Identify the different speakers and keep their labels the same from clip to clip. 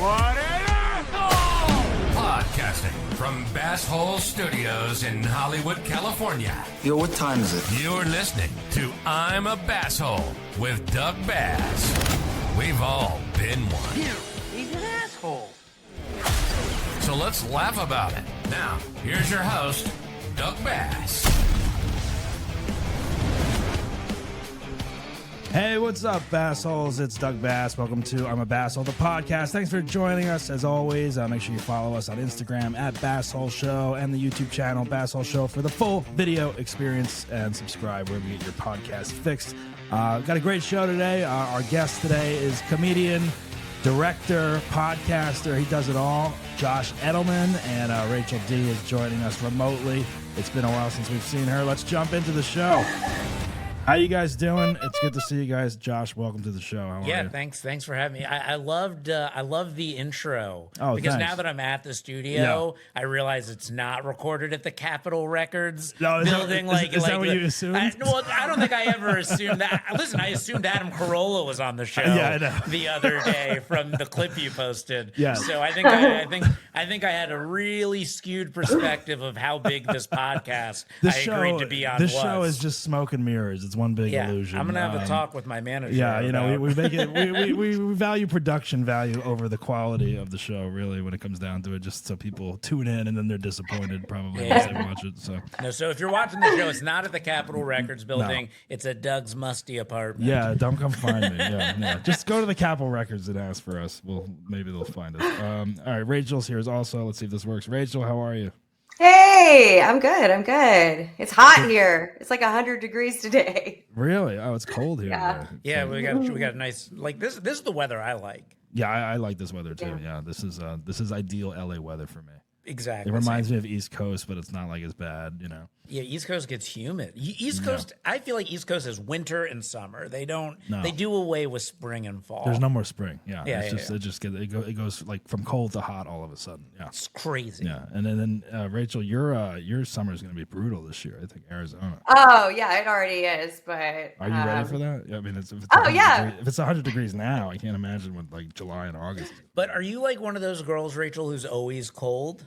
Speaker 1: What is it?
Speaker 2: Oh! Podcasting from Basshole Studios in Hollywood, California.
Speaker 3: Yo, what time is it?
Speaker 2: You're listening to I'm a Basshole with Doug Bass. We've all been one.
Speaker 1: He's an asshole.
Speaker 2: So let's laugh about it. Now, here's your host, Doug Bass.
Speaker 4: Hey, what's up, Bassholes? It's Doug Bass. Welcome to I'm a Basshole, the podcast. Thanks for joining us. As always, make sure you follow us on Instagram at Basshole Show and the YouTube channel Basshole Show for the full video experience, and subscribe wherever you get your podcast fixed. Got a great show today. Our guest today is comedian, director, podcaster. He does it all. Josh Edelman, and Rachel D is joining us remotely. It's been a while since we've seen her. Let's jump into the show. How you guys doing? It's good to see you guys. Josh, welcome to the show. How are you?
Speaker 5: Thanks for having me. I loved the intro.
Speaker 4: Oh,
Speaker 5: because
Speaker 4: thanks.
Speaker 5: now that I'm at the studio, I realize it's not recorded at the Capitol Records
Speaker 4: No,
Speaker 5: building.
Speaker 4: Is that what you assumed?
Speaker 5: I don't think I ever assumed that. Listen, I assumed Adam Carolla was on the show
Speaker 4: I know.
Speaker 5: the other day from the clip you posted.
Speaker 4: Yeah.
Speaker 5: So I think I had a really skewed perspective of how big this podcast agreed to be on.
Speaker 4: This
Speaker 5: was.
Speaker 4: show is just smoke and mirrors. It's one big illusion.
Speaker 5: I'm gonna have a talk with my manager.
Speaker 4: Yeah,
Speaker 5: about-
Speaker 4: we make it. We value production value over the quality of the show. Really, when it comes down to it, just so people tune in and then they're disappointed probably once they watch it.
Speaker 5: So if you're watching the show, it's not at the Capitol Records building.
Speaker 4: No.
Speaker 5: It's at Doug's musty apartment.
Speaker 4: Yeah, don't come find me. Yeah. Just go to the Capitol Records and ask for us. Maybe they'll find us. All right, Rachel's here also. Let's see if this works. Rachel, how are you?
Speaker 6: Hey, I'm good. It's hot here. It's like 100 degrees today.
Speaker 4: Really? Oh, it's cold here.
Speaker 6: Yeah.
Speaker 5: Yeah, we got a nice this. This is the weather I like.
Speaker 4: Yeah, I like this weather too. Yeah, this is ideal LA weather for me.
Speaker 5: Exactly.
Speaker 4: It reminds me of East Coast, but it's not like as bad,
Speaker 5: Yeah, East Coast gets humid. East Coast, I feel like East Coast is winter and summer. They don't.
Speaker 4: No.
Speaker 5: They do away with spring and fall.
Speaker 4: There's no more spring. Yeah,
Speaker 5: Yeah,
Speaker 4: it goes like from cold to hot all of a sudden. Yeah,
Speaker 5: It's crazy.
Speaker 4: yeah. And then Rachel, your summer is going to be brutal this year. I think Arizona.
Speaker 6: Oh, yeah, it already is. But
Speaker 4: Are you ready for that? Yeah, I mean, if it's
Speaker 6: Oh,
Speaker 4: 100
Speaker 6: yeah.
Speaker 4: if it's 100 degrees now, I can't imagine what like July and August.
Speaker 5: But are you like one of those girls, Rachel, who's always cold?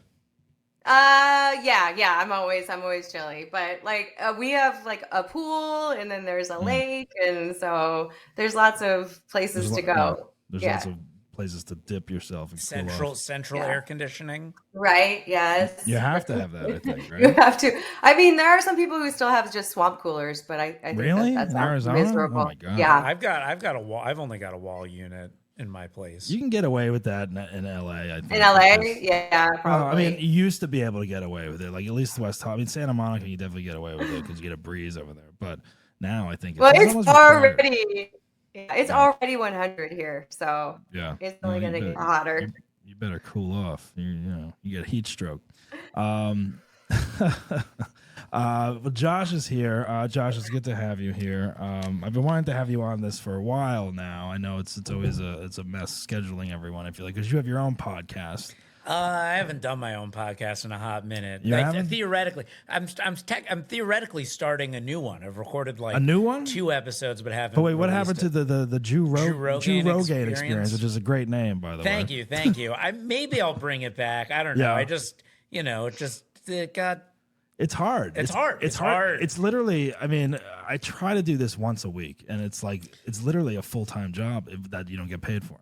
Speaker 6: yeah, I'm always chilly. But like we have like a pool, and then there's a lake, and so there's lots of places to go.
Speaker 4: There's
Speaker 6: Yeah.
Speaker 4: lots of places to dip yourself and cool off.
Speaker 5: Central air conditioning.
Speaker 6: Right? Yes.
Speaker 4: You have to have that, I think,
Speaker 6: You
Speaker 4: right?
Speaker 6: have to. I mean, there are some people who still have just swamp coolers, but I think
Speaker 4: Really?
Speaker 6: that's
Speaker 4: In Arizona?
Speaker 6: miserable.
Speaker 4: Oh my God.
Speaker 6: Yeah.
Speaker 5: I've got a wall. I've only got a wall unit in my place.
Speaker 4: You can get away with that in LA. I think,
Speaker 6: In LA,
Speaker 4: because-
Speaker 6: yeah,
Speaker 4: Well,
Speaker 6: probably.
Speaker 4: I mean, you used to be able to get away with it. Like at least West Hollywood. I mean, Santa Monica, you definitely get away with it because you get a breeze over there. But now I think
Speaker 6: Well, it's
Speaker 4: almost required.
Speaker 6: already 100 here, so
Speaker 4: Yeah,
Speaker 6: it's only
Speaker 4: No,
Speaker 6: gonna
Speaker 4: you
Speaker 6: get
Speaker 4: better-
Speaker 6: hotter.
Speaker 4: You better cool off. You get a heat stroke. But Josh is here. Josh, it's good to have you here. I've been wanting to have you on this for a while now. I know it's always a mess scheduling everyone. I feel like because you have your own podcast.
Speaker 5: I haven't done my own podcast in a hot minute.
Speaker 4: You haven't?
Speaker 5: Theoretically, I'm theoretically starting a new one. I've recorded like
Speaker 4: A new one?
Speaker 5: 2 episodes, but haven't.
Speaker 4: But wait, what
Speaker 5: released
Speaker 4: happened to the Jew Rogan
Speaker 5: Experience?
Speaker 4: experience, which is a great name, by the way.
Speaker 5: Thank you. Maybe I'll bring it back. I don't know.
Speaker 4: Yeah.
Speaker 5: I just it got.
Speaker 4: It's hard.
Speaker 5: It's hard.
Speaker 4: It's hard. It's literally. I mean, I try to do this once a week, and it's literally a full-time job that you don't get paid for.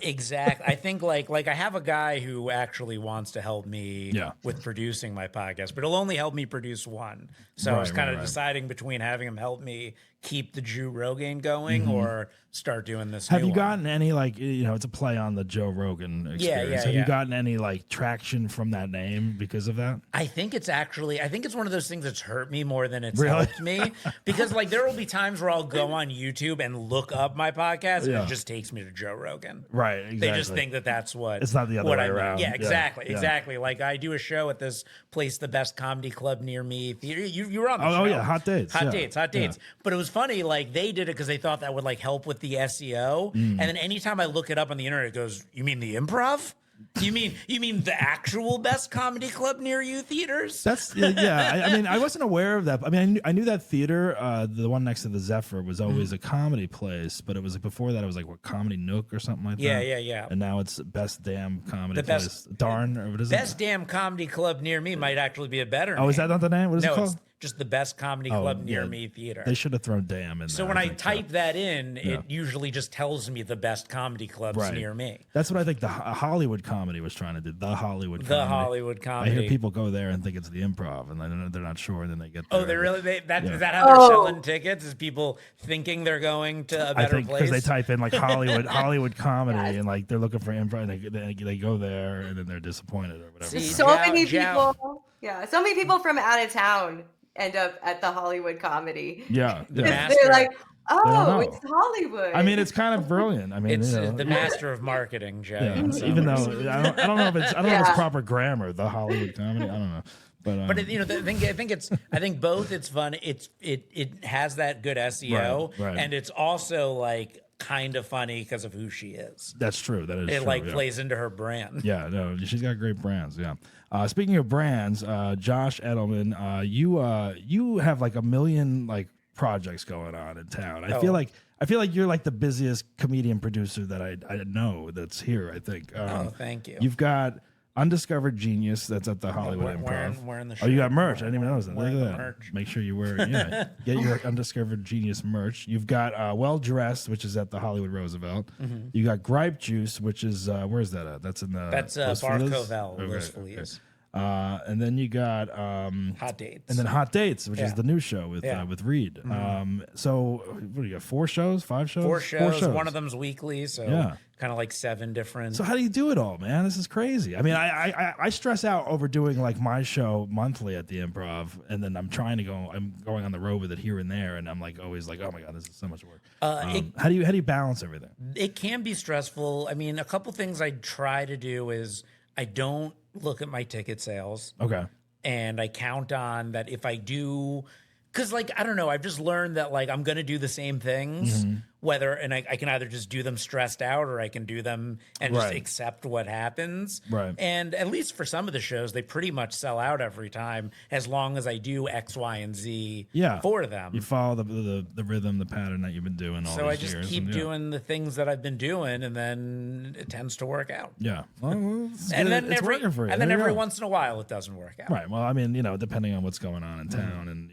Speaker 5: Exactly. I think like I have a guy who actually wants to help me with producing my podcast, but he'll only help me produce one. So I was kind of deciding between having him help me keep the Joe Rogan going or start doing this.
Speaker 4: Have
Speaker 5: new
Speaker 4: you
Speaker 5: one.
Speaker 4: gotten any it's a play on the Joe Rogan experience. Have you gotten any traction from that name because of that?
Speaker 5: I think it's one of those things that's hurt me more than it's
Speaker 4: Really?
Speaker 5: helped me because there will be times where I'll go on YouTube and look up my podcast and it just takes me to Joe Rogan.
Speaker 4: Right. Exactly.
Speaker 5: They just think that's what
Speaker 4: it's not the other way around.
Speaker 5: Yeah, exactly. Like I do a show at this place, the best comedy club near me. You were on the show.
Speaker 4: Oh yeah, Hot Dates.
Speaker 5: Hot
Speaker 4: Yeah.
Speaker 5: dates. But it was funny, like they did it because they thought that would help with the SEO. And then anytime I look it up on the internet, it goes, "You mean the Improv?" You mean the actual best comedy club near you theaters?
Speaker 4: That's yeah. I mean, I wasn't aware of that. I mean, I knew that theater, the one next to the Zephyr, was always a comedy place, but it was like before that it was like what, Comedy Nook or something like that.
Speaker 5: Yeah.
Speaker 4: And now it's Best Damn Comedy
Speaker 5: The
Speaker 4: Place.
Speaker 5: best,
Speaker 4: Darn, or what is
Speaker 5: Best
Speaker 4: it?
Speaker 5: Damn Comedy Club near me might actually be a better
Speaker 4: Oh,
Speaker 5: name.
Speaker 4: is that not the name? What is it
Speaker 5: No,
Speaker 4: called?
Speaker 5: it's just the Best Comedy Club near me theater.
Speaker 4: They should have thrown Damn in
Speaker 5: So
Speaker 4: there.
Speaker 5: when I
Speaker 4: think
Speaker 5: type that in, it usually just tells me the best comedy clubs near me.
Speaker 4: That's what I think the Hollywood Comedy was trying to do. The Hollywood Comedy. I hear people go there and think it's the Improv, and they're not sure, and then they get there.
Speaker 5: Oh, they're really? Is that how they're selling tickets? Is people thinking they're going to a better place?
Speaker 4: Because they type in like Hollywood Comedy, and like they're looking for Improv, and they go there, and then they're disappointed or whatever.
Speaker 5: See,
Speaker 6: so many people from out of town end up at the Hollywood Comedy.
Speaker 4: Yeah.
Speaker 6: They're like, oh, it's Hollywood.
Speaker 4: I mean, it's kind of brilliant. I mean,
Speaker 5: it's the master of marketing, Joe.
Speaker 4: Yeah. Even though I don't know if it's proper grammar, the Hollywood Comedy. I don't know. But I think both. It's fun. It has that good SEO, right.
Speaker 5: and it's also like kind of funny because of who she is.
Speaker 4: That's true. That is
Speaker 5: it
Speaker 4: true,
Speaker 5: like plays into her brand.
Speaker 4: Yeah, no, she's got great brands. Yeah. Speaking of brands, Josh Edelman, you have like a million like projects going on in town. I feel like you're like the busiest comedian producer that I know that's here. I think.
Speaker 5: Thank you.
Speaker 4: You've got Undiscovered Genius that's at the Hollywood Improv.
Speaker 5: Wearing the
Speaker 4: Oh, you got merch. I didn't even notice that. Look at that.
Speaker 5: Merch.
Speaker 4: Make sure you wear get your Undiscovered Genius merch. You've got Well Dressed, which is at the Hollywood Roosevelt.
Speaker 5: Mm-hmm.
Speaker 4: You got Gripe Juice, which is where's that at? That's in the
Speaker 5: Bar Covell, Los Feliz.
Speaker 4: And then you got
Speaker 5: Hot Dates.
Speaker 4: And then Hot Dates, which is the new show with Reed.
Speaker 5: Mm-hmm.
Speaker 4: So what do you got? 4 shows? 5 shows?
Speaker 5: 4 shows. One of them's weekly, so kind of like 7 different.
Speaker 4: So how do you do it all, man? This is crazy. I mean, I stress out over doing like my show monthly at the Improv, and then I'm going on the road with it here and there, and I'm like always like, oh my god, this is so much work. How do you balance everything?
Speaker 5: It can be stressful. I mean, a couple things I try to do is I don't look at my ticket sales.
Speaker 4: Okay.
Speaker 5: And I count on that if I do, because like, I don't know, I've just learned that like I'm going to do the same things, and I can either just do them stressed out or I can do them and just accept what happens.
Speaker 4: Right.
Speaker 5: And at least for some of the shows, they pretty much sell out every time as long as I do X, Y, and Z for them.
Speaker 4: You follow the rhythm, the pattern that you've been doing all these years.
Speaker 5: So I just keep doing the things that I've been doing, and then it tends to work out.
Speaker 4: Yeah. Well,
Speaker 5: it's
Speaker 4: working for you.
Speaker 5: And then every once in a while, it doesn't work out.
Speaker 4: Right. Well, I mean, depending on what's going on in town, and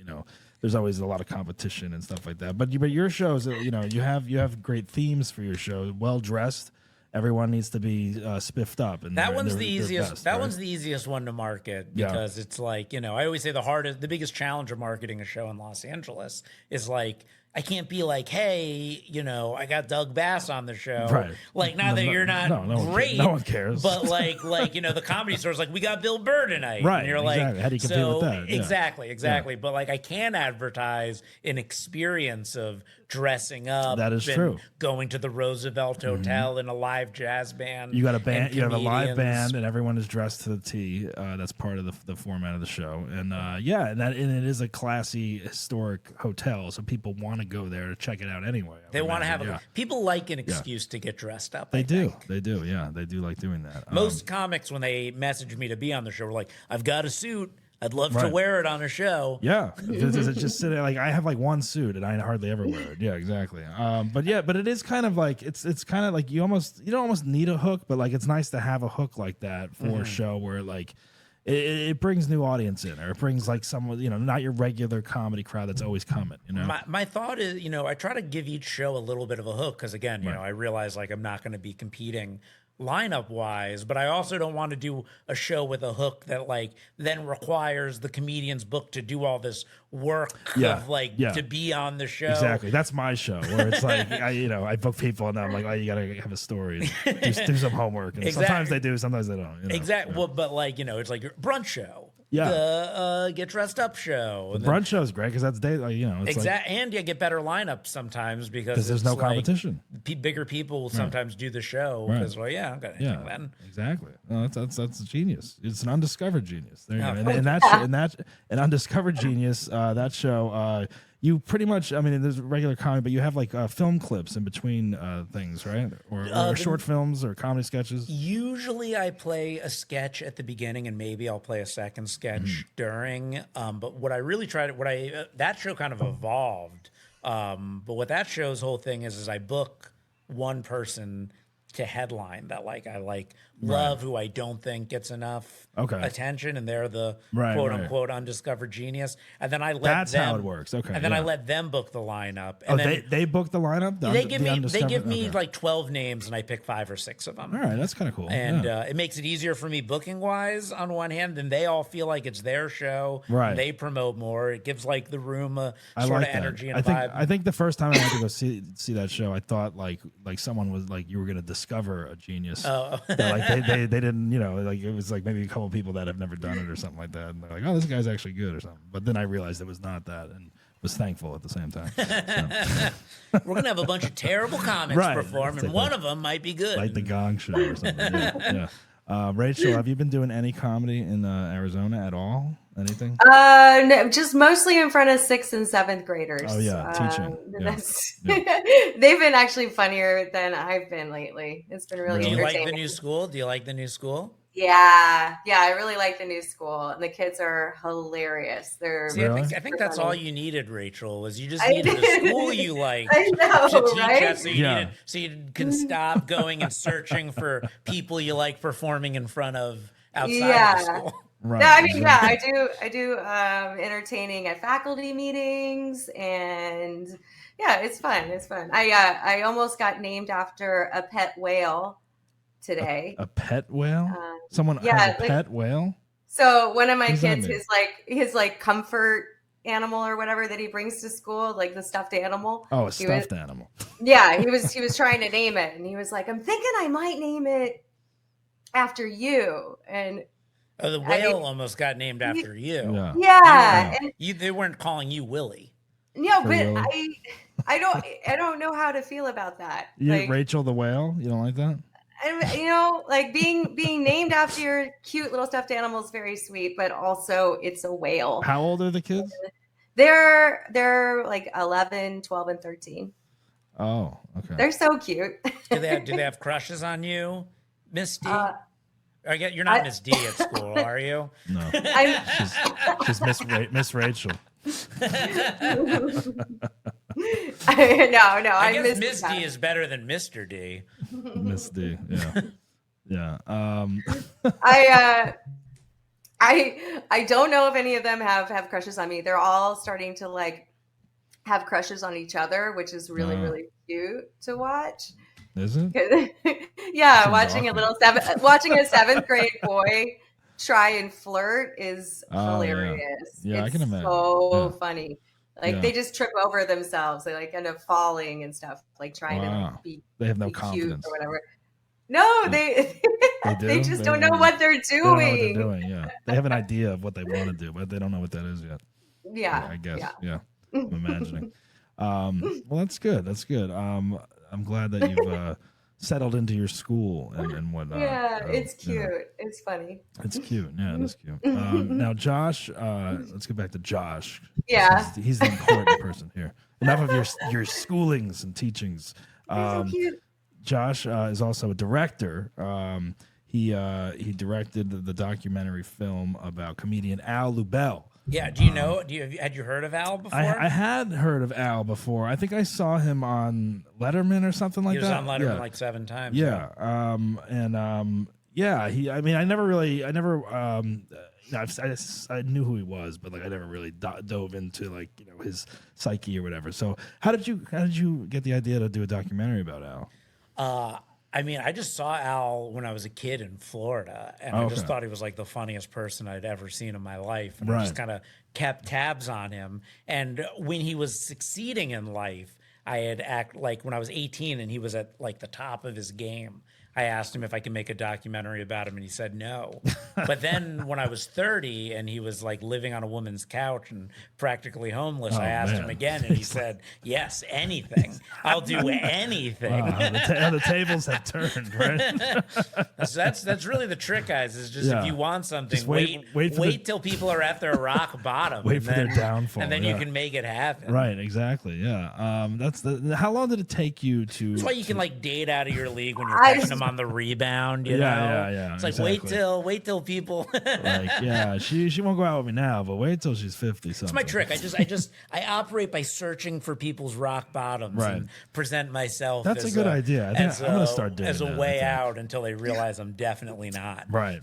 Speaker 4: there's always a lot of competition and stuff like that. But your shows, you have great themes for your show. Well dressed, everyone needs to be spiffed up, and
Speaker 5: that one's the easiest.
Speaker 4: Best,
Speaker 5: that one's the easiest one to market because it's like I always say the biggest challenge of marketing a show in Los Angeles is like. I can't be like, hey, I got Doug Bass on the show.
Speaker 4: Right.
Speaker 5: Like, not that you're not great.
Speaker 4: No one cares.
Speaker 5: But like, the comedy store's like, we got Bill Burr tonight.
Speaker 4: Right.
Speaker 5: And you're
Speaker 4: exactly.
Speaker 5: like,
Speaker 4: how do you compete with that?
Speaker 5: Exactly. Yeah. But like, I can advertise an experience of dressing up.
Speaker 4: That is true.
Speaker 5: Going to the Roosevelt Hotel in a live jazz band.
Speaker 4: You got a band. You have a live band, and everyone is dressed to the T. That's part of the format of the show. And and it is a classy, historic hotel, so people want to go there to check it out anyway.
Speaker 5: They want to have people like an excuse to get dressed up.
Speaker 4: They do. Yeah, they do like doing that.
Speaker 5: Most comics, when they message me to be on the show, were like, "I've got a suit. I'd love to wear it on a show."
Speaker 4: Yeah, does it just sit there? Like I have like one suit and I hardly ever wear it. Yeah, exactly. But it is kind of like it's kind of like you don't almost need a hook, but like it's nice to have a hook like that for a show where like. It brings new audience in, or it brings like someone, not your regular comedy crowd that's always coming.
Speaker 5: My thought is, I try to give each show a little bit of a hook because, again, I realize like I'm not going to be competing lineup wise, but I also don't want to do a show with a hook that like then requires the comedian's book to do all this work of like to be on the show.
Speaker 4: Exactly. That's my show where it's like I book people and I'm like, oh, you gotta have a story, do some homework, and sometimes they do, sometimes they don't.
Speaker 5: Exactly. Well, but like it's like your brunch show.
Speaker 4: Yeah,
Speaker 5: the get dressed up show.
Speaker 4: The brunch show is great because that's day. It's
Speaker 5: exactly, and you get better lineups sometimes because
Speaker 4: there's no competition.
Speaker 5: Bigger people will sometimes do the show because I'm gonna then.
Speaker 4: Exactly. No, that's genius. It's an undiscovered genius. There you go. And Undiscovered Genius, that show. you pretty much, I mean, there's regular comedy, but you have like film clips in between things, right? Or short films or comedy sketches?
Speaker 5: Usually I play a sketch at the beginning and maybe I'll play a second sketch during. But what I really tried, that show kind of evolved. But what that show's whole thing is I book one person to headline that I love, who I don't think gets enough attention, and they're the quote unquote undiscovered genius. And then I let them,
Speaker 4: how it works. Okay.
Speaker 5: And then I let them book the lineup. And
Speaker 4: then they book the lineup?
Speaker 5: They give me like 12 names and I pick 5 or 6 of them.
Speaker 4: All right, that's kind of cool.
Speaker 5: And it makes it easier for me booking wise on one hand, then they all feel like it's their show.
Speaker 4: Right.
Speaker 5: They promote more. It gives like the room a sort of energy and vibe.
Speaker 4: I think the first time I went to go see that show, I thought like someone was like, you were going to discover a genius.
Speaker 5: Oh.
Speaker 4: Like they didn't, like it was like maybe a couple of people that have never done it or something like that. And they're like, oh, this guy's actually good or something. But then I realized it was not that and was thankful at the same time. So.
Speaker 5: We're going to have a bunch of terrible comics perform, and one of them might be good.
Speaker 4: Like the Gong Show or something. Yeah. Rachel, have you been doing any comedy in Arizona at all? Anything?
Speaker 6: No, just mostly in front of 6th and 7th graders.
Speaker 4: Oh yeah, teaching.
Speaker 6: They've been actually funnier than I've been lately. It's been really
Speaker 5: entertaining.
Speaker 6: Do
Speaker 5: you like the new school?
Speaker 6: Yeah, I really like the new school, and the kids are hilarious.
Speaker 5: I think that's all you needed, Rachel. Was you just needed a school you liked
Speaker 6: to teach
Speaker 5: us, so you can stop going and searching for people you like performing in front of outside of the school.
Speaker 4: Right.
Speaker 6: No, I mean, I do entertaining at faculty meetings, and it's fun. I almost got named after a pet whale today.
Speaker 4: A pet whale? Someone has a pet whale?
Speaker 6: So one of my kids, his comfort animal or whatever that he brings to school, like the stuffed animal.
Speaker 4: Oh, a stuffed animal.
Speaker 6: Yeah, he was trying to name it, and he was like, I'm thinking I might name it after you. And
Speaker 5: the whale almost got named after you.
Speaker 6: Yeah.
Speaker 5: And they weren't calling you Willie.
Speaker 6: No, but I don't know how to feel about that.
Speaker 4: Rachel the whale? You don't like that?
Speaker 6: And like being named after your cute little stuffed animal is very sweet, but also it's a whale.
Speaker 4: How old are the kids?
Speaker 6: They're like 11, 12, and 13.
Speaker 4: Oh, okay.
Speaker 6: They're so cute.
Speaker 5: Do they have crushes on you, Miss D? You're not Miss D at school, are you?
Speaker 4: No. She's Miss Rachel.
Speaker 6: No.
Speaker 5: I guess Miss D is better than Mr. D.
Speaker 4: Miss D, yeah.
Speaker 6: I don't know if any of them have crushes on me. They're all starting to like have crushes on each other, which is really really cute to watch.
Speaker 4: Is it?
Speaker 6: Yeah, watching a 7th grade boy try and flirt is hilarious.
Speaker 4: Yeah, I can imagine.
Speaker 6: So funny. Like they just trip over themselves. They like end up falling and stuff, like trying to be.
Speaker 4: They have no
Speaker 6: be cute
Speaker 4: confidence
Speaker 6: or whatever. No, they just don't know what they're doing.
Speaker 4: They don't know what they're doing. Yeah, they have an idea of what they want to do, but they don't know what that is yet.
Speaker 6: Yeah,
Speaker 4: I guess. Yeah, I'm imagining. Well, that's good. That's good. I'm glad that you've settled into your school and whatnot.
Speaker 6: Yeah, it's cute. It's funny.
Speaker 4: It's cute. Yeah, it is cute. Now, Josh, let's get back to Josh.
Speaker 6: Yeah.
Speaker 4: He's the important person here. Enough of your schoolings and teachings.
Speaker 6: So cute.
Speaker 4: Josh is also a director. He directed the documentary film about comedian Al Lubel.
Speaker 5: Yeah, had you heard of Al before?
Speaker 4: I had heard of Al before. I think I saw him on Letterman or something like that.
Speaker 5: He was on Letterman like 7 times.
Speaker 4: Yeah. I knew who he was, but like I never really dove into like his psyche or whatever. So how did you get the idea to do a documentary about Al?
Speaker 5: I just saw Al when I was a kid in Florida, and I just thought he was like the funniest person I'd ever seen in my life. And I just kind of kept tabs on him. And when he was succeeding in life, I had when I was 18 and he was at like the top of his game, I asked him if I could make a documentary about him, and he said no. But then when I was 30 and he was like living on a woman's couch and practically homeless, I asked him again, and he said, yes, anything. I'll do anything.
Speaker 4: Wow, the tables have turned, right?
Speaker 5: So that's really the trick, guys, is just if you want something,
Speaker 4: just wait
Speaker 5: till people are at their rock bottom.
Speaker 4: Wait for their downfall.
Speaker 5: And then you can make it happen.
Speaker 4: Right, exactly, yeah. How long did it take you to...
Speaker 5: That's why you can like date out of your league when you're catching them on the rebound, you know?
Speaker 4: Yeah.
Speaker 5: It's like,
Speaker 4: exactly.
Speaker 5: wait till people...
Speaker 4: like, yeah, she won't go out with me now, but wait till she's 50 something.
Speaker 5: It's my trick. I operate by searching for people's rock bottoms and present myself
Speaker 4: That's
Speaker 5: as
Speaker 4: a good idea. I think I'm going to start doing
Speaker 5: as
Speaker 4: that.
Speaker 5: a way out until they realize I'm definitely not.
Speaker 4: Right.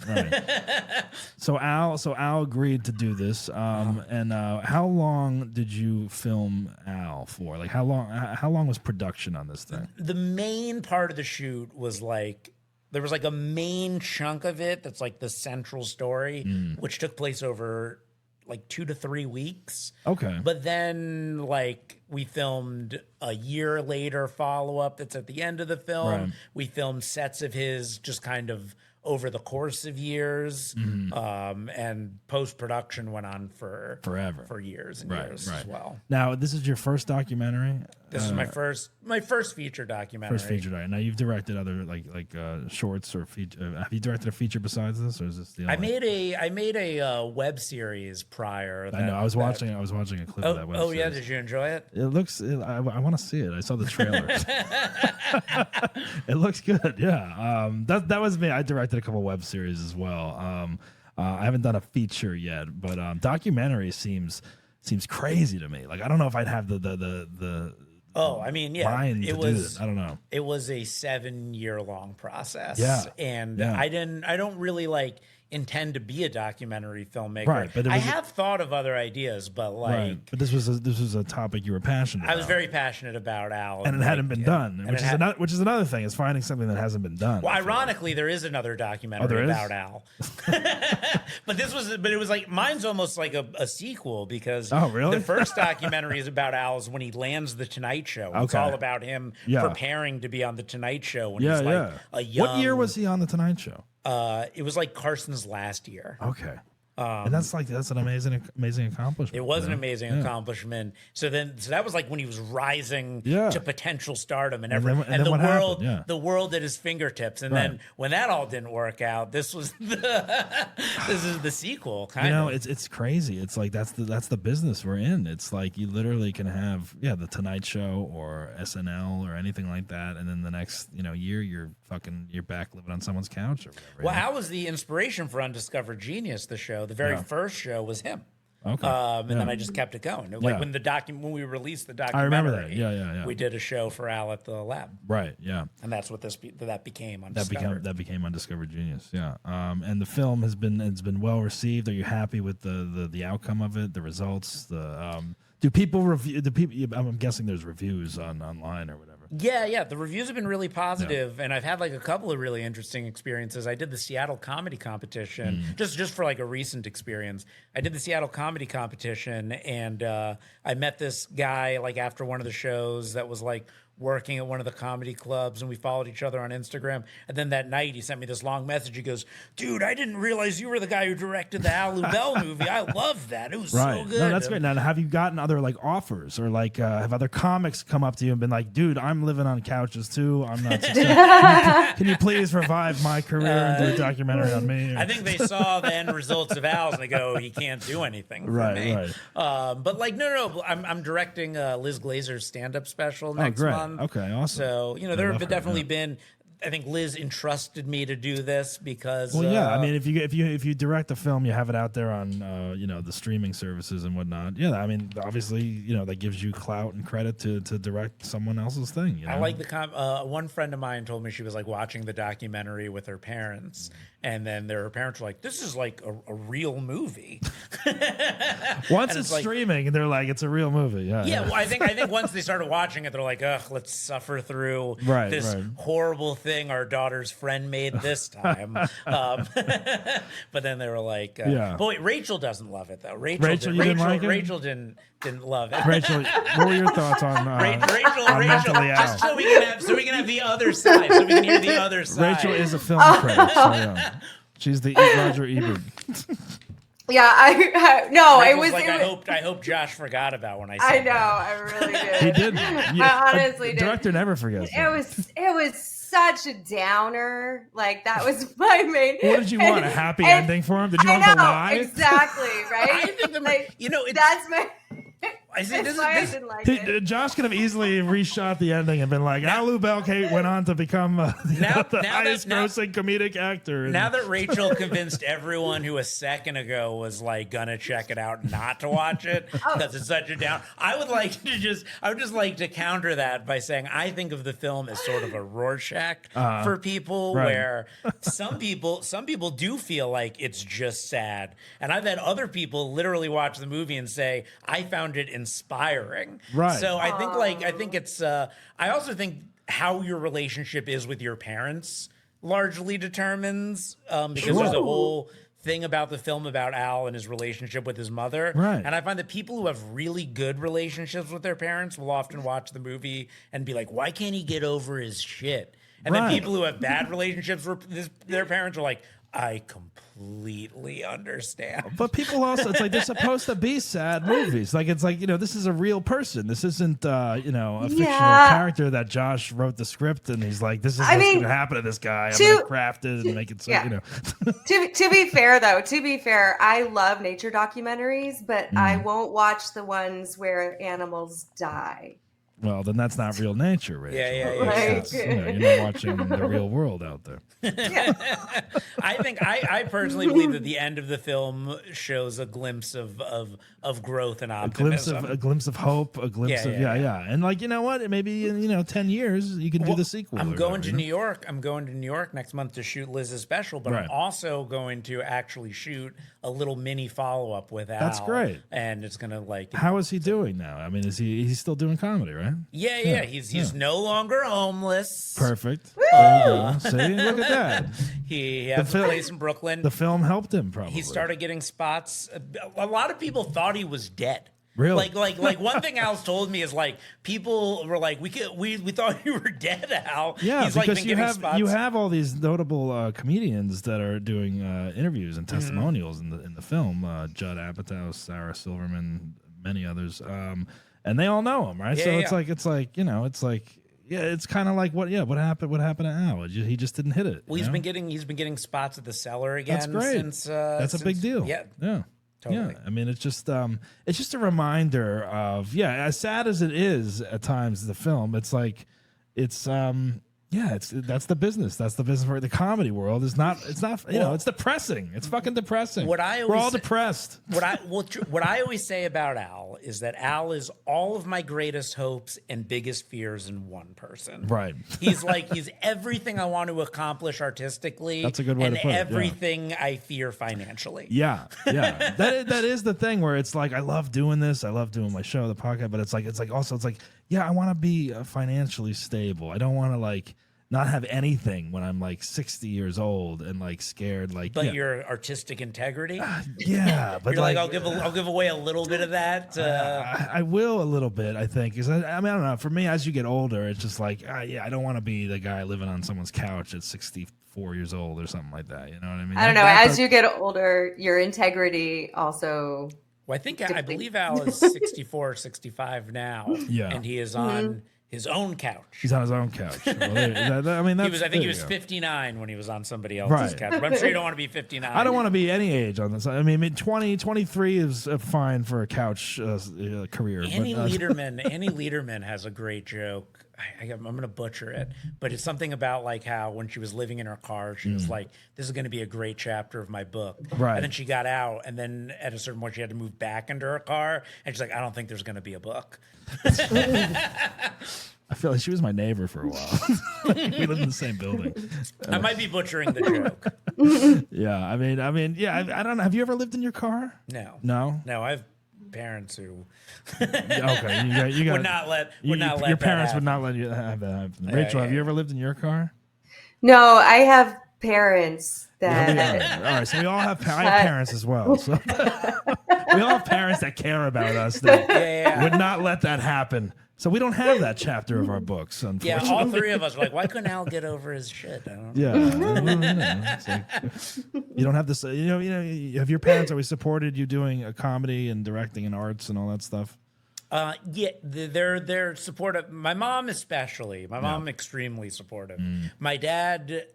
Speaker 4: So Al agreed to do this. And how long did you film Al for? Like how long was production on this thing?
Speaker 5: The main part of the shoot was like, there was like a main chunk of it that's like the central story, which took place over like 2 to 3 weeks.
Speaker 4: Okay.
Speaker 5: But then like we filmed a year later follow-up that's at the end of the film.
Speaker 4: Right.
Speaker 5: We filmed sets of his just kind of over the course of years. And post-production went on for years and years as well.
Speaker 4: Now, this is your first documentary?
Speaker 5: This is my first feature documentary.
Speaker 4: First feature documentary. Now you've directed other like shorts or feature. Have you directed a feature besides this, or is this the only?
Speaker 5: I made a web series prior.
Speaker 4: I know. I was watching a clip of that web series.
Speaker 5: Oh yeah, did you enjoy it?
Speaker 4: It looks. I want to see it. I saw the trailer. It looks good. Yeah. That was me. I directed a couple web series as well. I haven't done a feature yet, but documentary seems crazy to me. Like I don't know if I'd have the
Speaker 5: Oh, I mean, yeah,
Speaker 4: it was. I don't know.
Speaker 5: It was a 7-year-long process.
Speaker 4: Yeah,
Speaker 5: and I don't really like intend to be a documentary filmmaker.
Speaker 4: Right, but
Speaker 5: I have thought of other ideas, but like,
Speaker 4: right. But this was a topic you were passionate about.
Speaker 5: I was very passionate about Al,
Speaker 4: and it hadn't been done, which is another thing, is finding something that hasn't been done.
Speaker 5: Well, ironically, there is another documentary about Al. But it was like, mine's almost like a sequel, because the first documentary is about Al's when he lands the Tonight Show. It's all about him preparing to be on the Tonight Show when he's like a young.
Speaker 4: What year was he on the Tonight Show?
Speaker 5: It was like Carson's last year.
Speaker 4: Okay. And that's an amazing accomplishment.
Speaker 5: It was an amazing accomplishment. So that was like when he was rising to potential stardom, and the world at his fingertips. And then when that all didn't work out, this is the sequel.
Speaker 4: It's crazy. It's like that's the business we're in. It's like you literally can have the Tonight Show or SNL or anything like that, and then the next year you're back living on someone's couch or whatever.
Speaker 5: Well, Al was the inspiration for Undiscovered Genius, the show. The very first show was him. Okay. And then I just kept it going. Like when we released the documentary,
Speaker 4: I remember that. Yeah.
Speaker 5: We did a show for Al at the lab.
Speaker 4: Right. Yeah.
Speaker 5: And that's what that became Undiscovered.
Speaker 4: That became Undiscovered Genius. Yeah. And the film has been well received. Are you happy with the outcome of it? The results? Do people review? I'm guessing there's reviews online or whatever.
Speaker 5: Yeah. The reviews have been really positive, and I've had like a couple of really interesting experiences. I did the Seattle Comedy Competition, just for like a recent experience. I did the Seattle Comedy Competition, and I met this guy like after one of the shows that was like working at one of the comedy clubs, and we followed each other on Instagram. And then that night he sent me this long message. He goes, "Dude, I didn't realize you were the guy who directed the Al Lubel movie. I loved that. It was so good."
Speaker 4: No, that's great. Now, have you gotten other like offers, or like have other comics come up to you and been like, "Dude, I'm living on couches too. I'm not successful. Can you please revive my career and do a documentary on me?"
Speaker 5: I think they saw the end results of Al's and they go, "He can't do anything for me."
Speaker 4: Right.
Speaker 5: But like, no. I'm directing Liz Glazer's stand-up special next month.
Speaker 4: Okay, awesome.
Speaker 5: So, there have definitely been, I think Liz entrusted me to do this because.
Speaker 4: Well, yeah. I mean, if you direct a film, you have it out there on the streaming services and whatnot. Yeah, I mean, obviously, that gives you clout and credit to direct someone else's thing.
Speaker 5: I like one friend of mine told me she was like watching the documentary with her parents, and then their parents were like, "This is like a real movie."
Speaker 4: Once it's streaming, and they're like, "It's a real movie." Yeah.
Speaker 5: Yeah. Well, I think once they started watching it, they're like, "Ugh, let's suffer through this horrible thing." thing our daughter's friend made this time. But then they were like, but wait, Rachel doesn't love it though. Rachel didn't like it? Rachel didn't love it.
Speaker 4: Rachel, what were your thoughts on
Speaker 5: Rachel, just so we can have the other side, so we can hear the other side.
Speaker 4: Rachel is a film critic, so yeah. She's the Roger Ebert.
Speaker 6: Yeah, it was
Speaker 5: like,
Speaker 6: it
Speaker 5: I hope Josh forgot about when I said
Speaker 6: I know, I really did.
Speaker 4: He did. Yeah,
Speaker 6: I honestly did.
Speaker 4: Director never forgets.
Speaker 6: It was such a downer. Like that was my main.
Speaker 4: What did you want? A happy ending for him? Did you want to lie?
Speaker 6: Exactly, right?
Speaker 5: I think
Speaker 6: that's my.
Speaker 5: I see,
Speaker 6: that's why I didn't like it.
Speaker 4: Josh could have easily reshot the ending and been like, Lubel Kate went on to become the highest grossing comedic actor.
Speaker 5: Now that Rachel convinced everyone who a second ago was like gonna check it out not to watch it because it's such a down, I would just like to counter that by saying I think of the film as sort of a Rorschach for people, where some people do feel like it's just sad, and I've had other people literally watch the movie and say I found it inspiring. Right. So I think it's I also think how your relationship is with your parents largely determines because there's a whole thing about the film about Al and his relationship with his mother. Right. And I find that people who have really good relationships with their parents will often watch the movie and be like, why can't he get over his shit? And then people who have bad relationships with their parents are like, I completely understand.
Speaker 4: But people also, it's like they're supposed to be sad movies. Like, it's like, this is a real person. This isn't, a fictional character that Josh wrote the script and he's like, this is what's going to happen to this guy. I'm going to craft it and make it so,
Speaker 6: To be fair, I love nature documentaries, but I won't watch the ones where animals die.
Speaker 4: Well, then that's not real nature, Rachel.
Speaker 5: Yeah.
Speaker 4: You're not watching the real world out there.
Speaker 5: I personally believe that the end of the film shows a glimpse of growth and optimism.
Speaker 4: A glimpse of hope, a glimpse of And like, you know what? Maybe in 10 years you can do the sequel.
Speaker 5: I'm going to New York. I'm going to New York next month to shoot Liz's special, but I'm also going to actually shoot a little mini follow-up with Al.
Speaker 4: That's great.
Speaker 5: And it's going to
Speaker 4: How is he doing now? I mean, he's still doing comedy, right?
Speaker 5: Yeah. He's no longer homeless.
Speaker 4: Perfect. There you go. See, look at that.
Speaker 5: He has a place in Brooklyn.
Speaker 4: The film helped him, probably.
Speaker 5: He started getting spots. A lot of people thought he was dead.
Speaker 4: Really?
Speaker 5: Like one thing Al's told me is like people were like we thought you were dead, Al.
Speaker 4: Yeah,
Speaker 5: he's
Speaker 4: because
Speaker 5: like been
Speaker 4: you have all these notable comedians that are doing interviews and testimonials in the film. Judd Apatow, Sarah Silverman, many others, and they all know him, right? It's kind of like what happened to Al? He just didn't hit it.
Speaker 5: Well, he's been getting spots at the Cellar again.
Speaker 4: That's great. That's a big deal.
Speaker 5: Yeah.
Speaker 4: Totally. Yeah, I mean, it's just a reminder of as sad as it is at times. The film, it's like, that's the business. That's the business for the comedy world. It's depressing. It's fucking depressing. We're all depressed.
Speaker 5: What I always say about Al is that Al is all of my greatest hopes and biggest fears in one person.
Speaker 4: Right.
Speaker 5: He's everything I want to accomplish artistically.
Speaker 4: That's a good way to put it.
Speaker 5: And everything I fear financially.
Speaker 4: Yeah. That is the thing where it's like, I love doing this. I love doing my show, the podcast, but it's like I want to be financially stable. I don't want to not have anything when I'm 60 years old and scared.
Speaker 5: But your artistic integrity.
Speaker 4: But
Speaker 5: you're I'll give away a little bit of that.
Speaker 4: I will a little bit, I think, because I don't know. For me, as you get older, it's just I don't want to be the guy living on someone's couch at 64 years old or something like that. You know what I mean?
Speaker 6: I don't know. As you get older, your integrity also.
Speaker 5: Well, I believe Al is 64 or 65 now. Yeah, and he is on his own couch.
Speaker 4: He's on his own couch. Well,
Speaker 5: I think he was 59 when he was on somebody else's couch. But I'm sure you don't want to be 59.
Speaker 4: I don't want to be any age on this. I mean, 23 is fine for a couch career.
Speaker 5: Annie Lederman has a great joke. I'm going to butcher it, but it's something about how when she was living in her car, she was like, this is going to be a great chapter of my book. Right. And then she got out, and then at a certain point she had to move back into her car, and she's like, I don't think there's going to be a book.
Speaker 4: I feel like she was my neighbor for a while. We lived in the same building.
Speaker 5: I might be butchering the joke.
Speaker 4: Yeah, I mean, I don't know. Have you ever lived in your car?
Speaker 5: No, I've parents who
Speaker 4: you got
Speaker 5: would not let
Speaker 4: your parents
Speaker 5: that
Speaker 4: would not let you have that happen. Rachel, have you ever lived in your car?
Speaker 6: No, I have parents that.
Speaker 4: All right, so we all have. I have parents as well. So we all have parents that care about us that would not let that happen. So we don't have that chapter of our books, unfortunately.
Speaker 5: Yeah, all three of us are like, why couldn't Al get over his shit? I don't know.
Speaker 4: Yeah, it's like, you don't have this. Have your parents always supported you doing a comedy and directing and arts and all that stuff?
Speaker 5: Yeah, they're supportive. My mom especially. My mom extremely supportive. My dad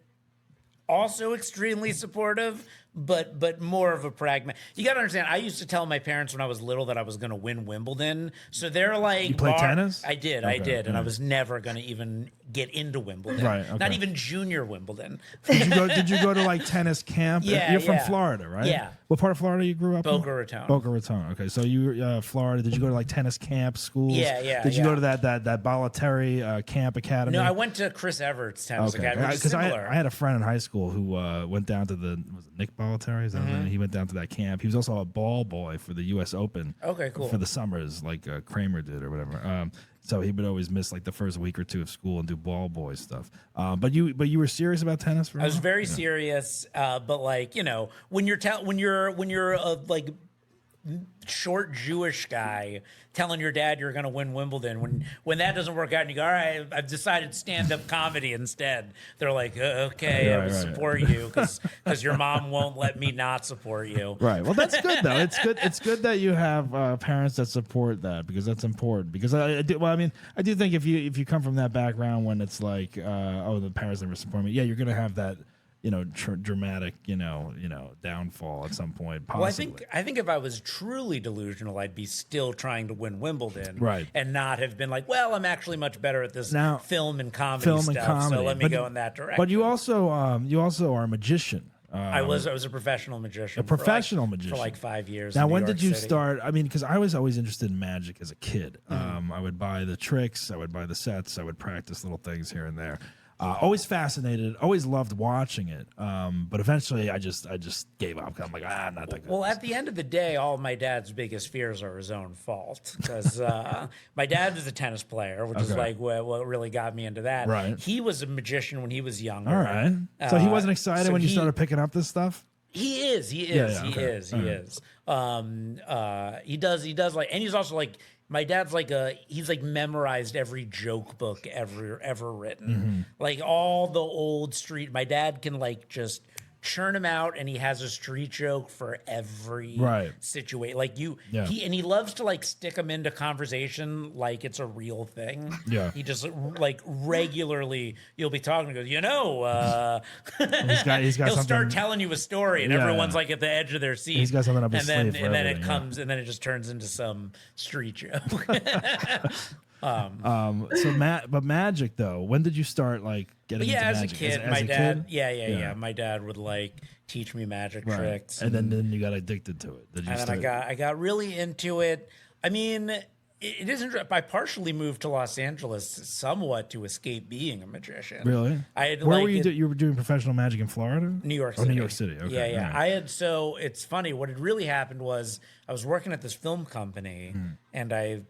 Speaker 5: also extremely supportive, but more of a pragmatic. You got to understand, I used to tell my parents when I was little that I was going to win Wimbledon. So they're like,
Speaker 4: you play tennis?
Speaker 5: I did, and I was never going to even get into Wimbledon.
Speaker 4: Right, okay.
Speaker 5: Not even junior Wimbledon.
Speaker 4: Did you go to like tennis camp?
Speaker 5: Yeah,
Speaker 4: you're from Florida, right?
Speaker 5: Yeah.
Speaker 4: What part of Florida you grew up in?
Speaker 5: Boca Raton.
Speaker 4: Boca Raton. Okay, so you Florida. Did you go to like tennis camp schools?
Speaker 5: Yeah.
Speaker 4: Did you go to that Bollettieri camp academy?
Speaker 5: No, I went to Chris Everett's tennis academy, which is similar.
Speaker 4: I had a friend in high school who went down to was it Nick Bollettieri? Is that his name? He went down to that camp. He was also a ball boy for the U.S. Open.
Speaker 5: Okay, cool.
Speaker 4: For the summers, like Kramer did or whatever. So he would always miss like the first week or two of school and do ball boy stuff. But you were serious about tennis for a while?
Speaker 5: I was very serious, but like when you're a like short Jewish guy telling your dad you're going to win Wimbledon, when that doesn't work out and you go, all right, I've decided stand-up comedy instead. They're like, okay, I will support you because your mom won't let me not support you.
Speaker 4: Right. Well, that's good though. It's good that you have parents that support that, because that's important. Because I do think if you come from that background when it's like, the parents never support me, you're going to have that dramatic, downfall at some point. Possibly.
Speaker 5: Well, I think if I was truly delusional, I'd be still trying to win Wimbledon,
Speaker 4: right? And
Speaker 5: not have been like, well, I'm actually much better at this film and comedy stuff, so let me go in that direction.
Speaker 4: But you also are a magician.
Speaker 5: I was a professional magician.
Speaker 4: A professional magician
Speaker 5: for like 5 years.
Speaker 4: Now, when
Speaker 5: New York
Speaker 4: did you
Speaker 5: City.
Speaker 4: start? I mean, because I was always interested in magic as a kid. I would buy the tricks, I would buy the sets, I would practice little things here and there. Always fascinated, always loved watching it. But eventually I just gave up. I'm like, not that good.
Speaker 5: Well, at the end of the day, all my dad's biggest fears are his own fault. Because my dad was a tennis player, which is like what really got me into that.
Speaker 4: Right.
Speaker 5: He was a magician when he was younger.
Speaker 4: All right. So he wasn't excited when you started picking up this stuff?
Speaker 5: He is. He is. He does like, and he's also like, my dad's like he's like memorized every joke book ever written. Like all the old street. My dad can like just churn them out, and he has a street joke for every situation. Like he loves to like stick them into conversation like it's a real thing. Yeah. He just like regularly, you'll be talking and goes,
Speaker 4: he's got
Speaker 5: he'll
Speaker 4: something,
Speaker 5: start telling you a story, and everyone's like at the edge of their seat.
Speaker 4: He's got something up his sleeve.
Speaker 5: And then it comes, and then it just turns into some street joke.
Speaker 4: But magic though, when did you start like getting into
Speaker 5: as
Speaker 4: magic?
Speaker 5: A kid,
Speaker 4: as
Speaker 5: my
Speaker 4: a
Speaker 5: dad,
Speaker 4: kid?
Speaker 5: Yeah. My dad would like teach me magic tricks,
Speaker 4: and then you got addicted to it.
Speaker 5: And then I got really into it. I mean, it isn't. I partially moved to Los Angeles somewhat to escape being a magician.
Speaker 4: Really? Where were you? You were doing professional magic in Florida?
Speaker 5: New York City.
Speaker 4: New York City. Okay.
Speaker 5: Yeah. Right. So it's funny. What had really happened was I was working at this film company, and I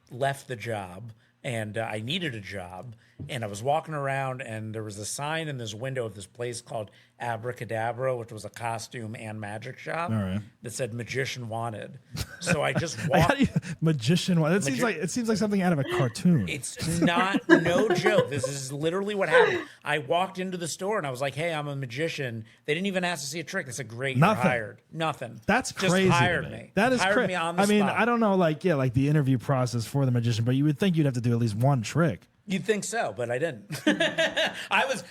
Speaker 5: left the job, and I needed a job, and I was walking around, and there was a sign in this window of this place called Abracadabra, which was a costume and magic shop, that said "Magician Wanted." So I just walked.
Speaker 4: Magician Wanted. It seems like something out of a cartoon.
Speaker 5: It's not, no joke. This is literally what happened. I walked into the store and I was like, "Hey, I'm a magician." They didn't even ask to see a trick. They said, "Great, you're hired." Nothing.
Speaker 4: That's
Speaker 5: just
Speaker 4: crazy.
Speaker 5: Hired me.
Speaker 4: That is
Speaker 5: crazy. I
Speaker 4: mean, I don't know, like the interview process for the magician, but you would think you'd have to do at least one trick.
Speaker 5: You'd think so, but I didn't. It was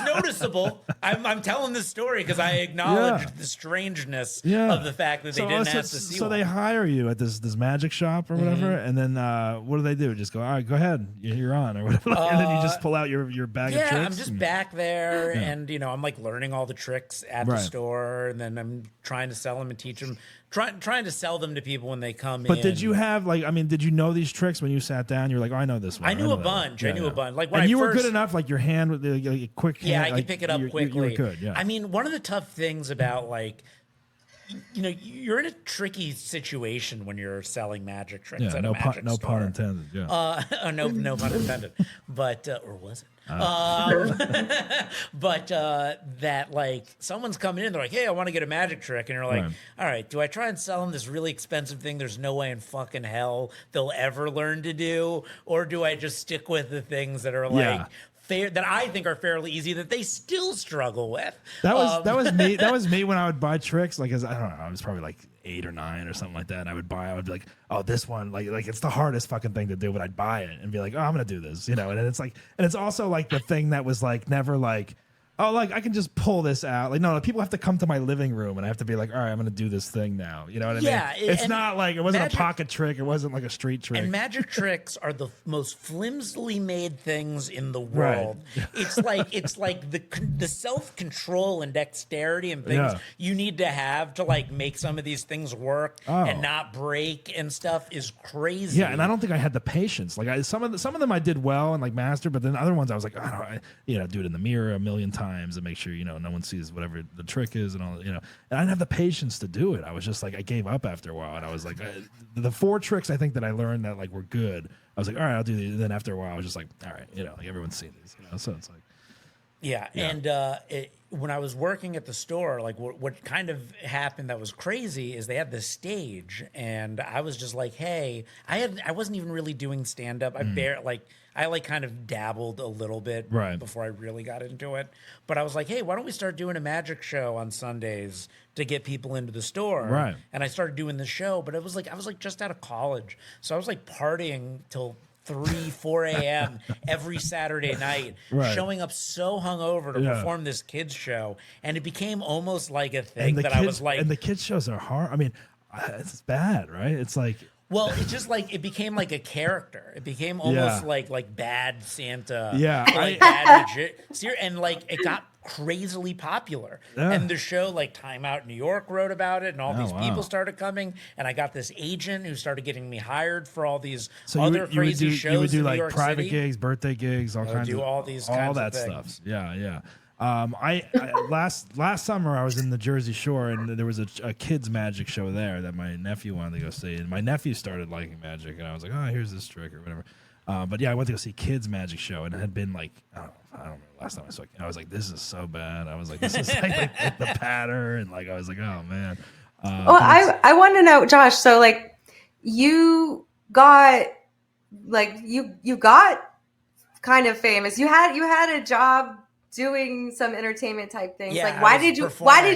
Speaker 5: noticeable. I'm telling this story because I acknowledged the strangeness of the fact that they didn't ask to see one.
Speaker 4: So they hire you at this magic shop or whatever, and then what do? Just go, all right, go ahead, you're on, or whatever. And then you just pull out your bag of tricks?
Speaker 5: Yeah, I'm just back there, and I'm like learning all the tricks at the store, and then I'm trying to sell them and teach them. Trying to sell them to people when they come in.
Speaker 4: But did you have did you know these tricks when you sat down? You were like, oh, I know this one.
Speaker 5: I knew a bunch. I knew a bunch. Like
Speaker 4: when you were good enough, like your hand with the quick hand.
Speaker 5: Yeah, I could pick it up quickly.
Speaker 4: You were good. Yeah.
Speaker 5: I mean, one of the tough things about you're in a tricky situation when you're selling magic tricks at a
Speaker 4: no
Speaker 5: magic
Speaker 4: no
Speaker 5: store.
Speaker 4: pun intended. Yeah.
Speaker 5: No pun intended. But or was it? But that like someone's coming in, they're like, "Hey, I want to get a magic trick," and you're like, "All right, do I try and sell them this really expensive thing? There's no way in fucking hell they'll ever learn to do, or do I just stick with the things that are like." Fair, that I think are fairly easy that they still struggle with.
Speaker 4: That was me. That was me when I would buy tricks. Like, I don't know, I was probably like 8 or 9 or something like that. And I would be like, oh, this one, like it's the hardest fucking thing to do. But I'd buy it and be like, oh, I'm gonna do this, And it's like, and it's also like the thing that was like never like, oh, like I can just pull this out. Like, no, people have to come to my living room and I have to be like, all right, I'm going to do this thing now. You know what I mean? It's not like, it wasn't a pocket trick. It wasn't like a street trick.
Speaker 5: And magic tricks are the most flimsily made things in the world. Right. It's like the self-control and dexterity and things you need to have to like make some of these things work and not break and stuff is crazy.
Speaker 4: Yeah, and I don't think I had the patience. Like some of them I did well and like mastered, but then other ones I was like, I do it in the mirror a million times and make sure no one sees whatever the trick is and all. And I didn't have the patience to do it. I was just like, I gave up after a while, and I was like, the 4 tricks I think that I learned that like were good. I was like, all right, I'll do these. And then after a while, I was just like, all right, like everyone's seen these, So it's like,
Speaker 5: and when I was working at the store, like what kind of happened that was crazy is they had this stage, and I was just like, hey, I wasn't even really doing stand up. I kind of dabbled a little bit before I really got into it. But I was like, hey, why don't we start doing a magic show on Sundays to get people into the store?
Speaker 4: Right.
Speaker 5: And I started doing the show, but I was like just out of college. So I was like partying till 3, 4 a.m. every Saturday night, showing up so hungover to perform this kids show. And it became almost like a thing that I was like...
Speaker 4: And the kids shows are hard. I mean, it's bad, right? It's like...
Speaker 5: Well, it's just like it became like a character. It became almost like bad Santa.
Speaker 4: Yeah.
Speaker 5: Like bad magician. And like it got crazily popular.
Speaker 4: Yeah.
Speaker 5: And the show, like Time Out New York wrote about it, and all these people started coming. And I got this agent who started getting me hired for all these crazy shows.
Speaker 4: You would do
Speaker 5: in
Speaker 4: like
Speaker 5: New York
Speaker 4: private
Speaker 5: City.
Speaker 4: Gigs, birthday gigs, all kinds of
Speaker 5: all these kinds
Speaker 4: that
Speaker 5: of things.
Speaker 4: stuff. Yeah. I last summer I was in the Jersey Shore, and there was a kids magic show there that my nephew wanted to go see, and my nephew started liking magic, and I was like, oh, here's this trick or whatever. But yeah, I went to go see kids magic show, and it had been like I don't remember last time I saw it. I was like, this is so bad. I was like, this is like the patter, and like I was like, oh man.
Speaker 6: Well, I want to know, Josh. So like you got kind of famous. You had a job doing some entertainment type things.
Speaker 5: Yeah,
Speaker 6: like why did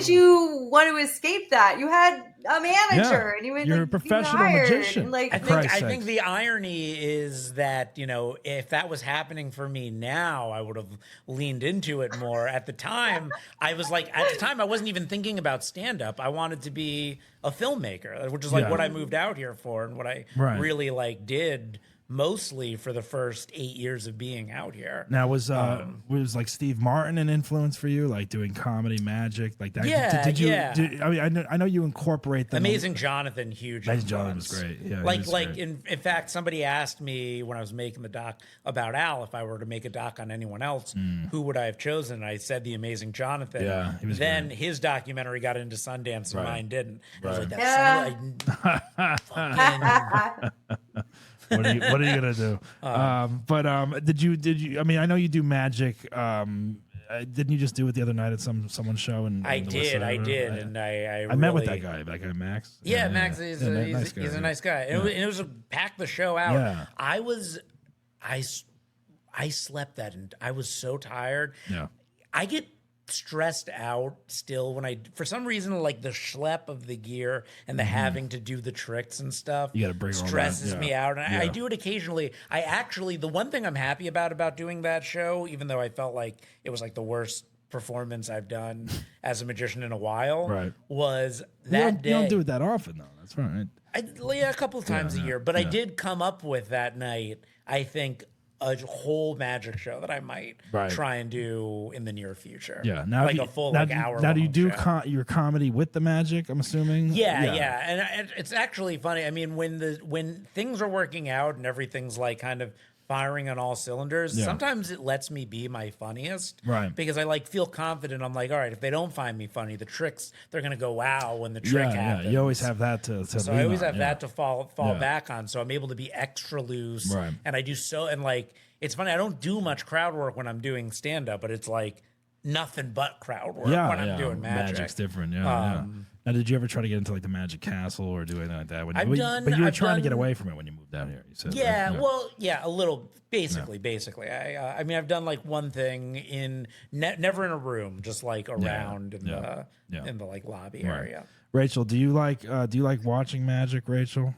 Speaker 6: you want to escape that? You had a manager and
Speaker 4: you're a professional magician.
Speaker 6: And like
Speaker 5: I think the irony is that, if that was happening for me now, I would have leaned into it more. At the time, I wasn't even thinking about stand up. I wanted to be a filmmaker, which is like what I moved out here for and what I really like did mostly for the first 8 years of being out here.
Speaker 4: Now, was like Steve Martin an influence for you, like doing comedy magic like that?
Speaker 5: Yeah,
Speaker 4: did you? I know you incorporate them.
Speaker 5: Amazing Jonathan, huge.
Speaker 4: Amazing Jonathan was great. Yeah,
Speaker 5: great. In fact, somebody asked me when I was making the doc about Al, if I were to make a doc on anyone else, who would I have chosen? And I said the Amazing Jonathan.
Speaker 4: Yeah, he was
Speaker 5: then
Speaker 4: great.
Speaker 5: His documentary got into Sundance and mine didn't. I was like,
Speaker 4: What are you gonna do? Did you? I mean, I know you do magic. Didn't you just do it the other night at someone's show?
Speaker 5: I did, and I
Speaker 4: met with that guy Max.
Speaker 5: Yeah, Max. He's a nice guy. And it was a pack the show out.
Speaker 4: Yeah.
Speaker 5: I slept that, and I was so tired.
Speaker 4: Yeah,
Speaker 5: I get stressed out still when for some reason, like the schlep of the gear and the having to do the tricks and stuff,
Speaker 4: you got to bring
Speaker 5: stresses me out. And I do it occasionally. The one thing I'm happy about doing that show, even though I felt like it was like the worst performance I've done as a magician in a while, was that day.
Speaker 4: You don't do it that often though. That's right.
Speaker 5: A couple of times a year, but I did come up with that night, I think, a whole magic show that I might try and do in the near future.
Speaker 4: Yeah, now
Speaker 5: like a full hour.
Speaker 4: Now, do you do your comedy with the magic? I'm assuming.
Speaker 5: Yeah, and it's actually funny. I mean, when things are working out and everything's like kind of firing on all cylinders.
Speaker 4: Yeah.
Speaker 5: Sometimes it lets me be my funniest.
Speaker 4: Right.
Speaker 5: Because I like feel confident. I'm like, all right, if they don't find me funny, the tricks, they're going to go, wow, when the trick happens.
Speaker 4: Yeah, you always have that to
Speaker 5: So I always have that to fall back on. So I'm able to be extra loose.
Speaker 4: Right.
Speaker 5: And I do and like, it's funny, I don't do much crowd work when I'm doing stand-up, but it's like nothing but crowd work when I'm doing magic.
Speaker 4: Magic's different, yeah. Now, did you ever try to get into like the Magic Castle or do anything like that?
Speaker 5: But
Speaker 4: you were trying to get away from it when you moved down here. You said,
Speaker 5: a little. Basically. I mean, I've done like one thing in never in a room, just like around in the like lobby area.
Speaker 4: Rachel, do you like watching magic, Rachel?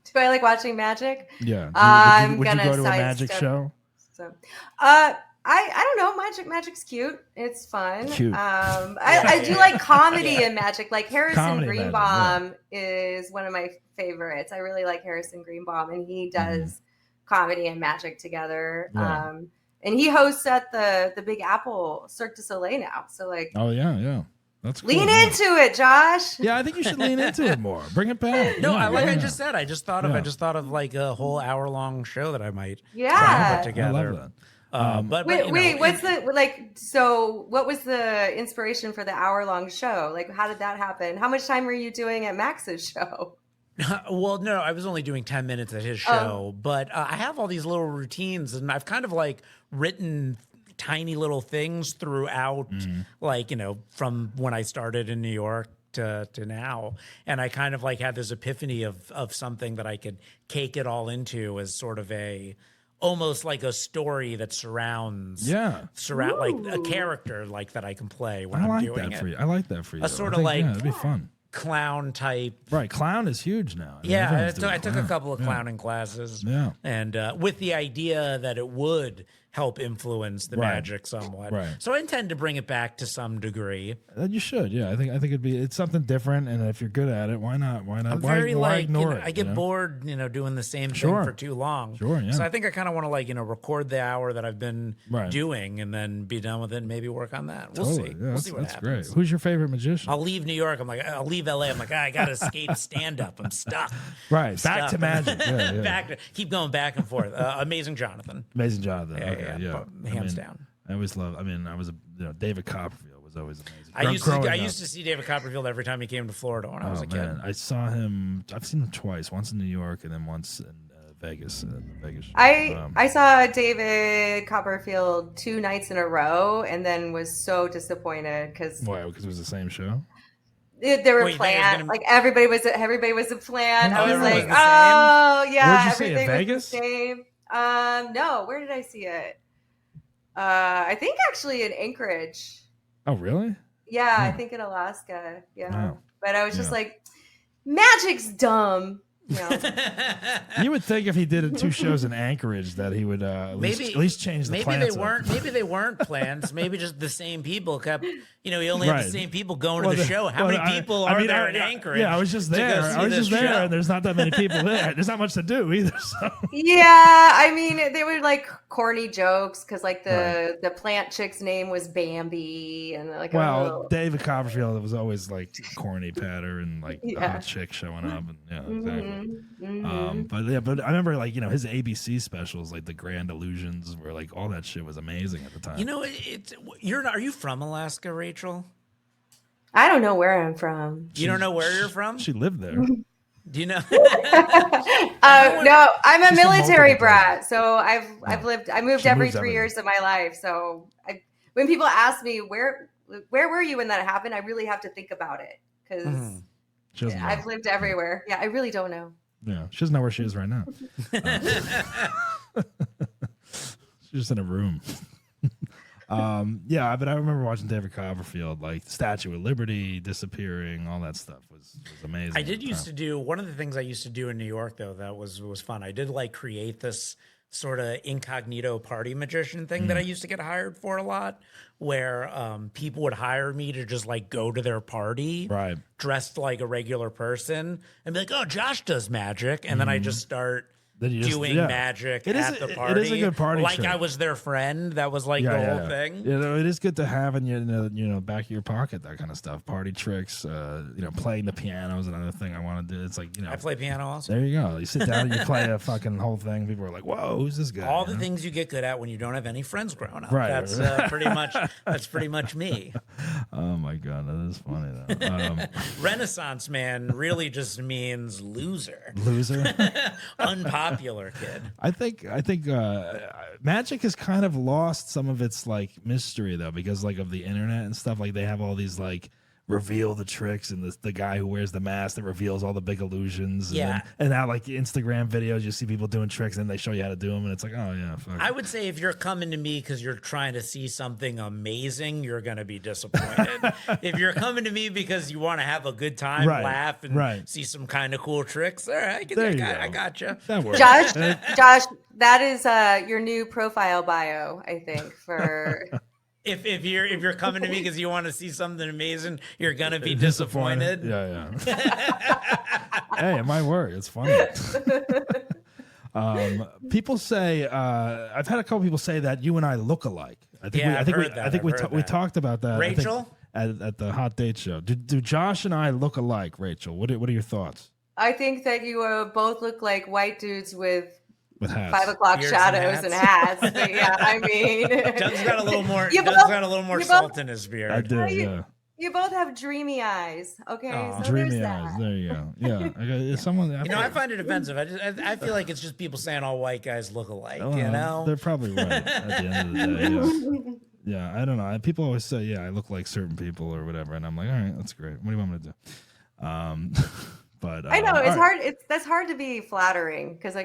Speaker 6: Do I like watching magic?
Speaker 4: Yeah. Would you go to a magic show?
Speaker 6: So, I don't know. Magic's cute. It's fun.
Speaker 4: Cute.
Speaker 6: I do like comedy and magic. Like Harrison
Speaker 4: Comedy
Speaker 6: Greenbaum is one of my favorites. I really like Harrison Greenbaum, and he does comedy and magic together.
Speaker 4: Yeah.
Speaker 6: And he hosts at the Big Apple Cirque du Soleil now. So like,
Speaker 4: oh yeah. That's cool,
Speaker 6: lean into it, Josh.
Speaker 4: Yeah, I think you should lean into it more. Bring it back.
Speaker 5: No, I just said. I just thought of like a whole hour-long show that I might try and put together.
Speaker 4: I love that.
Speaker 6: Wait, what's the like? So, what was the inspiration for the hour-long show? Like, how did that happen? How much time were you doing at Max's show?
Speaker 5: Well, no, I was only doing 10 minutes at his show, but I have all these little routines, and I've kind of like written tiny little things throughout, like, from when I started in New York to now. And I kind of like had this epiphany of something that I could cake it all into as sort of almost like a story that surrounds like a character like that I can play when I'm doing it.
Speaker 4: I like that for you.
Speaker 5: A sort of like
Speaker 4: it'd be fun.
Speaker 5: Clown type.
Speaker 4: Right. Clown is huge now.
Speaker 5: I took a couple of clowning classes.
Speaker 4: Yeah.
Speaker 5: And with the idea that it would help influence the magic somewhat.
Speaker 4: Right.
Speaker 5: So I intend to bring it back to some degree.
Speaker 4: You should. Yeah. I think it's something different. And if you're good at it, why not? Why not? Why ignore it?
Speaker 5: I get bored, doing the same thing for too long.
Speaker 4: Sure. Yeah.
Speaker 5: So I think I kind of want to record the hour that I've been doing and then be done with it and maybe work on that. We'll see.
Speaker 4: Yeah,
Speaker 5: we'll see what
Speaker 4: that's
Speaker 5: happens.
Speaker 4: Great. Who's your favorite magician?
Speaker 5: I'll leave New York. I'll leave LA. I'm like, I got to escape stand up. I'm stuck.
Speaker 4: Right. Back to magic. Yeah.
Speaker 5: Keep going back and forth. Amazing Jonathan.
Speaker 4: Amazing Jonathan. Yeah.
Speaker 5: Hands down.
Speaker 4: I always love. David Copperfield was always amazing.
Speaker 5: I used to see David Copperfield every time he came to Florida when I was a kid.
Speaker 4: I saw him. I've seen him twice. Once in New York and then once in Vegas.
Speaker 6: I saw David Copperfield 2 nights in a row and then was so disappointed because
Speaker 4: it was the same show.
Speaker 6: They were planned. Like everybody was a plan. I was like,
Speaker 4: yeah,
Speaker 6: everything
Speaker 4: Vegas?
Speaker 6: was the same. No, where did I see it? I think actually in Anchorage.
Speaker 4: Oh, really?
Speaker 6: Yeah, I think in Alaska. Yeah. Wow. But I was just like, magic's dumb.
Speaker 4: You would think if he did 2 shows in Anchorage that he would at least change the plans.
Speaker 5: Maybe they weren't plans. Maybe just the same people kept. He only had the same people going to the show. How many people are there in Anchorage?
Speaker 4: Yeah, I was just there. And there's not that many people there. There's not much to do either. So.
Speaker 6: Yeah, I mean, they were like corny jokes because like the plant chick's name was Bambi and like.
Speaker 4: David Copperfield was always like corny patter and like the hot chick showing up and exactly. But I remember like his ABC specials like the Grand Illusions where like all that shit was amazing at the time.
Speaker 5: Are you from Alaska, Rachel?
Speaker 6: I don't know where I'm from.
Speaker 5: You don't know where you're from?
Speaker 4: She lived there.
Speaker 5: Do you know?
Speaker 6: No, I'm a military brat. So I moved every 3 years of my life. So when people ask me where were you when that happened, I really have to think about it because I've lived everywhere. Yeah, I really don't know.
Speaker 4: Yeah, she doesn't know where she is right now. She's just in a room. But I remember watching David Copperfield, like the Statue of Liberty disappearing, all that stuff was amazing.
Speaker 5: I did used to do one of the things I used to do in New York though that was fun. I did like create this sort of incognito party magician thing that I used to get hired for a lot, where people would hire me to just like go to their party, dressed like a regular person, and be like, "Oh, Josh does magic," and then I just start doing magic at the party.
Speaker 4: It is a good party
Speaker 5: like
Speaker 4: trick.
Speaker 5: I was their friend. That was like the whole thing.
Speaker 4: It is good to have in your back of your pocket, that kind of stuff. Party tricks, playing the piano is another thing I want to do. It's like,
Speaker 5: I play piano also.
Speaker 4: There you go. You sit down and you play a fucking whole thing. People are like, whoa, who's this guy?
Speaker 5: All the things you get good at when you don't have any friends growing up.
Speaker 4: Right.
Speaker 5: That's pretty much me.
Speaker 4: Oh my God, that is funny though.
Speaker 5: Renaissance man really just means loser.
Speaker 4: Loser?
Speaker 5: Unpopular kid.
Speaker 4: I think magic has kind of lost some of its like mystery though, because like of the internet and stuff. Like they have all these like reveal the tricks, and the guy who wears the mask that reveals all the big illusions. And now like Instagram videos, you see people doing tricks and they show you how to do them, and it's like, oh yeah, fuck.
Speaker 5: I would say if you're coming to me because you're trying to see something amazing, you're going to be disappointed. If you're coming to me because you want to have a good time, laugh, and see some kind of cool tricks, all right, I got you.
Speaker 4: That works.
Speaker 6: Josh, that is your new profile bio, I think, for.
Speaker 5: If you're coming to me because you want to see something amazing, you're gonna be disappointed.
Speaker 4: Yeah. Hey, it might work. It's funny. People say I've had a couple people say that you and I look alike. I think we talked about that.
Speaker 5: Rachel
Speaker 4: at the Hot Date Show. Do Josh and I look alike, Rachel? What are your thoughts?
Speaker 6: I think that you both look like white dudes with
Speaker 4: hats.
Speaker 6: 5 o'clock
Speaker 5: Beards
Speaker 6: shadows and hats. But yeah, I mean,
Speaker 5: Doug's got a little more. Doug's got a little more salt in his beard.
Speaker 4: I do. Yeah.
Speaker 6: You both have dreamy eyes. Okay, so
Speaker 4: dreamy
Speaker 6: there's
Speaker 4: eyes.
Speaker 6: that.
Speaker 4: There you go. Yeah. Someone.
Speaker 5: I find it offensive. I feel like it's just people saying all white guys look alike.
Speaker 4: They're probably right at the end of the day. Yeah. I don't know. People always say, I look like certain people or whatever, and I'm like, all right, that's great. What do you want me to do? But
Speaker 6: I know it's hard. That's hard to be flattering because,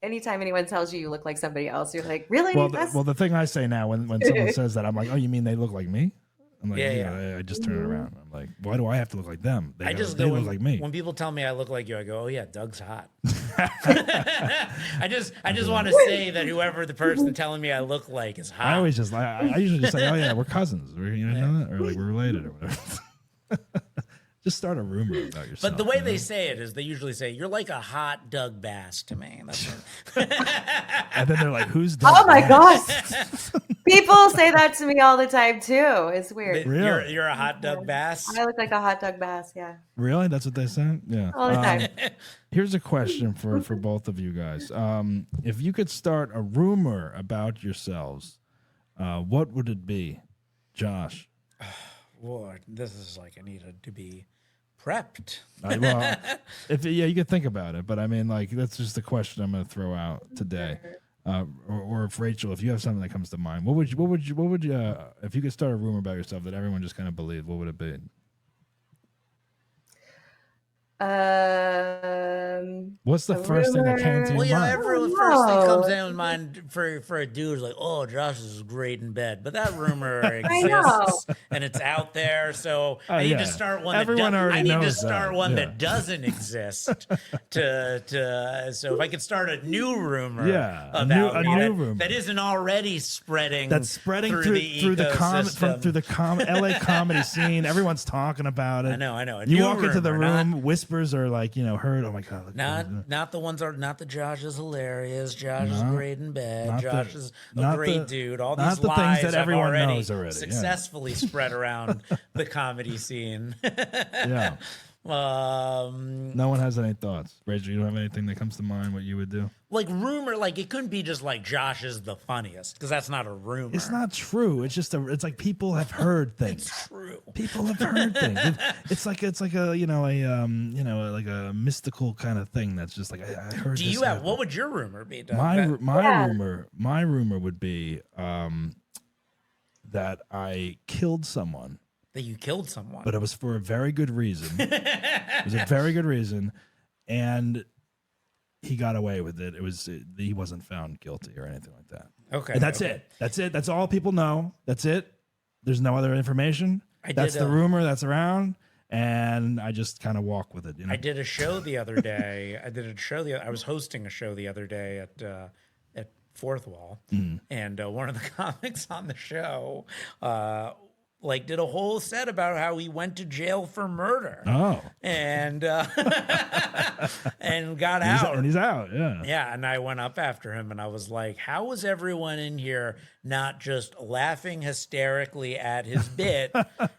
Speaker 6: anytime anyone tells you look like somebody else, you're like, really?
Speaker 4: Well, the thing I say now when someone says that, I'm like, oh, you mean they look like me? I'm like, I just turn it around. I'm like, why do I have to look like them? They look like me.
Speaker 5: When people tell me I look like you, I go, oh yeah, Doug's hot. I just want to say that whoever the person telling me I look like is hot.
Speaker 4: I usually just say, oh yeah, we're cousins. Or like we're related or whatever. Just start a rumor about yourself.
Speaker 5: But the way they say it is they usually say, you're like a hot Doug Bass to me. That's what...
Speaker 4: And then they're like, who's Doug?
Speaker 6: Oh my gosh. People say that to me all the time too. It's weird.
Speaker 4: Really?
Speaker 5: You're a hot Doug Bass?
Speaker 6: I look like a hot Doug Bass, yeah.
Speaker 4: Really? That's what they say? Yeah.
Speaker 6: All the time.
Speaker 4: Here's a question for both of you guys. If you could start a rumor about yourselves, what would it be? Josh?
Speaker 5: Lord, this is like I needed to be prepped.
Speaker 4: You could think about it, but I mean, like, that's just the question I'm going to throw out today. Or if Rachel, if you have something that comes to mind, what would you, if you could start a rumor about yourself that everyone just kind of believed, what would it be? What's the first thing that came to your mind?
Speaker 5: The first thing comes in mind for a dude is like, oh, Josh is great in bed, but that rumor exists and it's out there. So I need to start one. That doesn't exist. So if I could start a new rumor, about me that isn't already spreading,
Speaker 4: that's spreading through the LA comedy scene. Everyone's talking about it.
Speaker 5: I know.
Speaker 4: You walk into the room, whispers are like, heard. Oh my God!
Speaker 5: Not the ones not the Josh is hilarious. Josh is great in bed. Josh is a great dude. All these lies that everyone knows already successfully spread around the comedy scene.
Speaker 4: Yeah. No one has any thoughts. Rachel, you don't have anything that comes to mind what you would do?
Speaker 5: Like rumor, like it couldn't be just like Josh is the funniest because that's not a rumor.
Speaker 4: It's not true. It's just it's like people have heard things.
Speaker 5: It's true.
Speaker 4: People have heard things. It's like a mystical kind of thing that's just like I heard.
Speaker 5: Do you have what would your rumor be? Doug?
Speaker 4: My rumor would be that I killed someone.
Speaker 5: That you killed someone.
Speaker 4: But it was for a very good reason. It was a very good reason. And he got away with it. He wasn't found guilty or anything like that.
Speaker 5: Okay.
Speaker 4: And that's it. That's it. That's all people know. That's it. There's no other information. That's the rumor that's around. And I just kind of walk with it.
Speaker 5: I did a show the other day. I was hosting a show the other day at Fourth Wall. And one of the comics on the show did a whole set about how he went to jail for murder.
Speaker 4: Oh.
Speaker 5: And and got out.
Speaker 4: And he's out, yeah.
Speaker 5: Yeah, and I went up after him and I was like, how was everyone in here not just laughing hysterically at his bit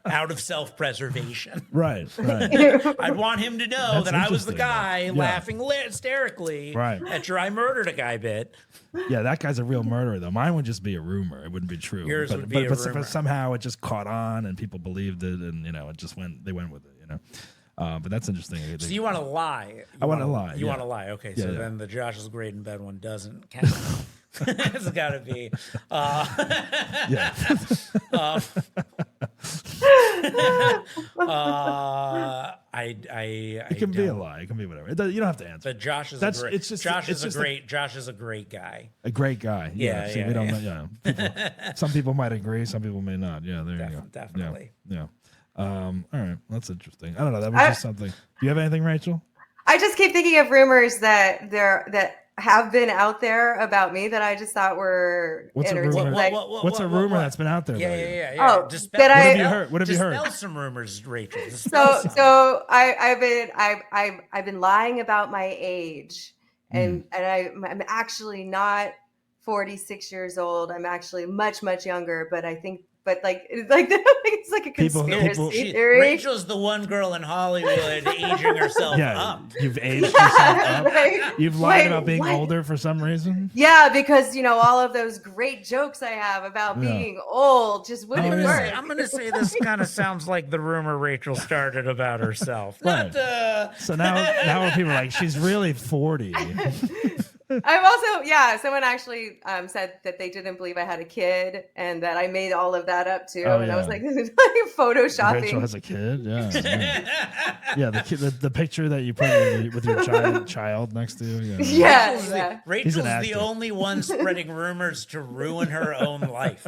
Speaker 5: out of self-preservation?
Speaker 4: Right.
Speaker 5: I'd want him to know that I was the guy laughing hysterically at your I murdered a guy bit.
Speaker 4: Yeah, that guy's a real murderer, though. Mine would just be a rumor. It wouldn't be true.
Speaker 5: Yours would be a rumor.
Speaker 4: Somehow it just caught on and people believed it, and they went with it, But that's interesting.
Speaker 5: So you want to lie?
Speaker 4: I want to lie.
Speaker 5: You want to lie? Okay, so then the Josh is great in bed one doesn't count. It's got to be.
Speaker 4: Yeah. It can be a lie. It can be whatever. You don't have to answer.
Speaker 5: But Josh is Josh is a great guy.
Speaker 4: A great guy. Yeah. See, we don't know. Some people might agree. Some people may not. Yeah. There you go.
Speaker 5: Definitely.
Speaker 4: Yeah. All right. That's interesting. I don't know. That was just something. Do you have anything, Rachel?
Speaker 6: I just keep thinking of rumors that have been out there about me that I just thought were entertaining.
Speaker 4: What's a rumor that's been out there?
Speaker 5: Yeah.
Speaker 6: Oh,
Speaker 5: what
Speaker 6: have
Speaker 4: you heard? What have you heard?
Speaker 5: Dispel some rumors, Rachel.
Speaker 6: So I've been lying about my age, and I'm actually not 46 years old. I'm actually much younger, but I think. But it's like a conspiracy theory.
Speaker 5: Rachel's the one girl in Hollywood aging herself up.
Speaker 4: You've aged yourself up. Right? You've lied about being older for some reason.
Speaker 6: Yeah, because all of those great jokes I have about being old just wouldn't work.
Speaker 5: I'm going to say this kind of sounds like the rumor Rachel started about herself.
Speaker 4: Right. So now when people are like, she's really 40.
Speaker 6: I've also, someone actually said that they didn't believe I had a kid and that I made all of that up too. I was like photoshopping.
Speaker 4: Rachel has a kid? Yeah. The picture that you put with your child next to you.
Speaker 6: Yeah.
Speaker 5: Rachel's the only one spreading rumors to ruin her own life.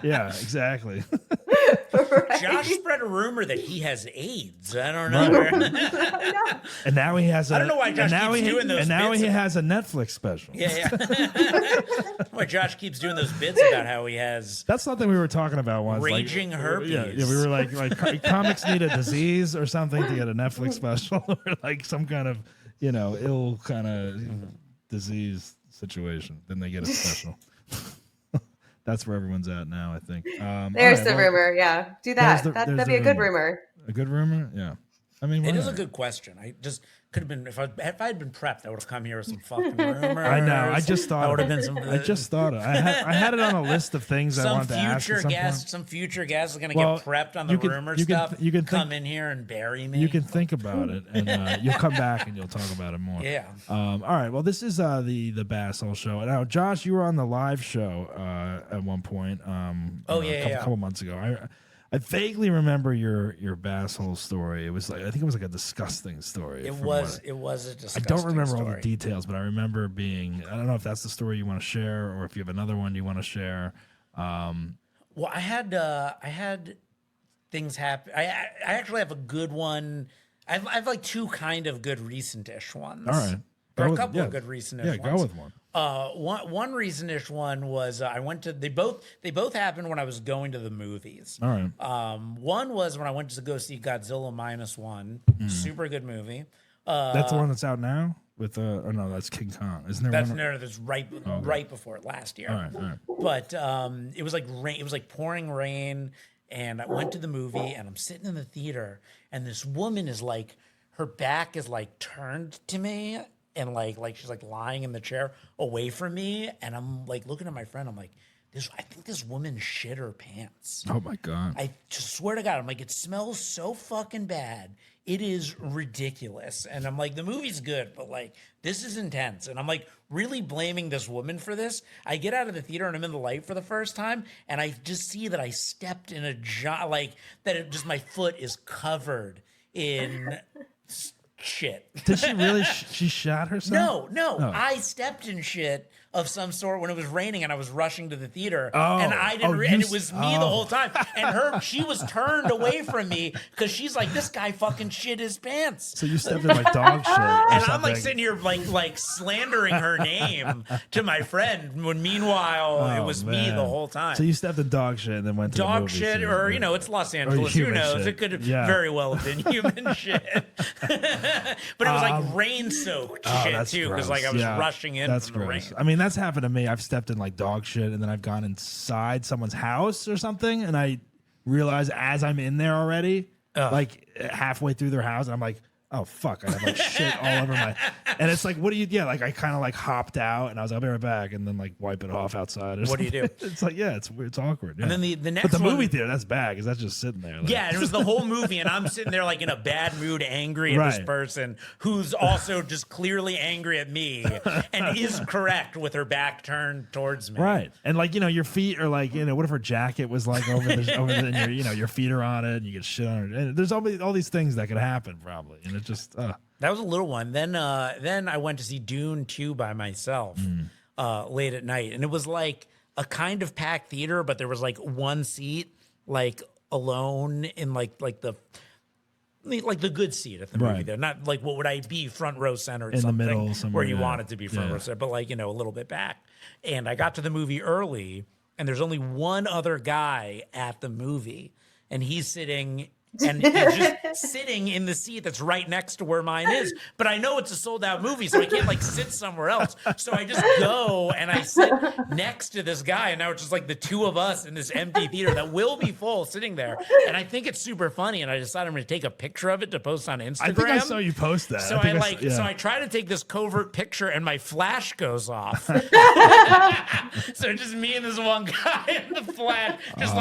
Speaker 4: Yeah, exactly.
Speaker 6: Right.
Speaker 5: Josh spread a rumor that he has AIDS. I don't know.
Speaker 4: And now he has
Speaker 5: I don't know why Josh keeps doing those.
Speaker 4: And now he has a Netflix special.
Speaker 5: Yeah. Why Josh keeps doing those bits about how he has.
Speaker 4: That's something we were talking about once.
Speaker 5: Raging herpes.
Speaker 4: Yeah, we were like comics need a disease or something to get a Netflix special, or like some kind of ill kind of disease situation. Then they get a special. That's where everyone's at now, I think.
Speaker 6: There's the rumor. Yeah, do that. That'd be a good rumor.
Speaker 4: A good rumor. Yeah. I mean,
Speaker 5: it is a good question. I just could have been if I had been prepped, I would have come here with some fucking rumors.
Speaker 4: I know. I just thought. I just thought it. I had it on a list of things I wanted to ask.
Speaker 5: Some future guests are going to get prepped on the rumor stuff. You can come in here and bury me.
Speaker 4: You can think about it, and you'll come back and you'll talk about it more.
Speaker 5: Yeah.
Speaker 4: All right. Well, this is the Basshole Show. Now, Josh, you were on the live show at one point. A couple months ago. I vaguely remember your Basshole story. It was I think it was like a disgusting story.
Speaker 5: It was a disgusting
Speaker 4: I don't remember
Speaker 5: story.
Speaker 4: all the details, but I remember I don't know if that's the story you want to share or if you have another one you want to share.
Speaker 5: Well, I had things happen. I actually have a good one. I've like two kind of good recent-ish ones.
Speaker 4: All right.
Speaker 5: Or a couple of good recent-ish ones.
Speaker 4: Yeah, go with one.
Speaker 5: One recent-ish one was I went to they both happened when I was going to the movies.
Speaker 4: All right.
Speaker 5: One was when I went to go see Godzilla -1. Super good movie.
Speaker 4: That's the one that's out now with or no, that's King Kong. Isn't there one?
Speaker 5: That's right before it last year.
Speaker 4: All right.
Speaker 5: But it was like rain. It was like pouring rain, and I went to the movie, and I'm sitting in the theater, and this woman is like, her back is like turned to me. And like she's like lying in the chair away from me, and I'm like looking at my friend. I'm like, I think this woman shit her pants.
Speaker 4: Oh my God!
Speaker 5: I just swear to God, I'm like, it smells so fucking bad. It is ridiculous. And I'm like, the movie's good, but like this is intense. And I'm like really blaming this woman for this. I get out of the theater and I'm in the light for the first time, and I just see that I stepped in my foot is covered in. Shit.
Speaker 4: Did she really? She shot herself?
Speaker 5: No. I stepped in shit of some sort when it was raining and I was rushing to the theater and I didn't and it was me the whole time. And she was turned away from me because she's like, this guy fucking shit his pants.
Speaker 4: So you stepped in like dog shit.
Speaker 5: And I'm like sitting here like slandering her name to my friend when meanwhile it was me the whole time.
Speaker 4: So you stepped in dog shit and then went to
Speaker 5: dog
Speaker 4: the movie
Speaker 5: shit,
Speaker 4: scene.
Speaker 5: or it's Los Angeles. Who knows?
Speaker 4: Shit.
Speaker 5: It could very well have been human shit. But it was like rain soaked shit too, because like I was rushing in from the rain.
Speaker 4: I mean, that's happened to me. I've stepped in like dog shit, and then I've gone inside someone's house or something, and I realize as I'm in there already, like halfway through their house, and I'm like, oh fuck, I have like shit all over my, and it's like, what do you? Yeah, like I kind of like hopped out, and I was like, I'll be right back, and then like wipe it off outside. Or
Speaker 5: what
Speaker 4: something.
Speaker 5: do you do?
Speaker 4: It's like, yeah, it's weird, it's awkward. Yeah.
Speaker 5: And then the next,
Speaker 4: but the movie theater, that's bad because that's just sitting there. Like.
Speaker 5: Yeah, and it was the whole movie, and I'm sitting there like in a bad mood, angry at this person who's also just clearly angry at me and is correct with her back turned towards me.
Speaker 4: Right, and like your feet are like what if her jacket was like over and your feet are on it, and you get shit on it. And there's all these things that could happen probably, and it just.
Speaker 5: That was a little one. Then I went to see Dune 2 by myself late at night. And it was like a kind of packed theater, but there was like one seat like alone in like the good seat at the movie there. Not like what would I be front row center
Speaker 4: in
Speaker 5: something
Speaker 4: the middle somewhere,
Speaker 5: where you wanted to be front row center, but like, a little bit back. And I got to the movie early and there's only one other guy at the movie and he's sitting and just sitting in the seat that's right next to where mine is. But I know it's a sold out movie, so I can't like sit somewhere else. So I just go and I sit next to this guy. And now it's just like the two of us in this empty theater that will be full sitting there. And I think it's super funny. And I decided I'm going to take a picture of it to post on Instagram.
Speaker 4: I think I saw you post that.
Speaker 5: So so I try to take this covert picture and my flash goes off. So just me and this one guy in the flash, just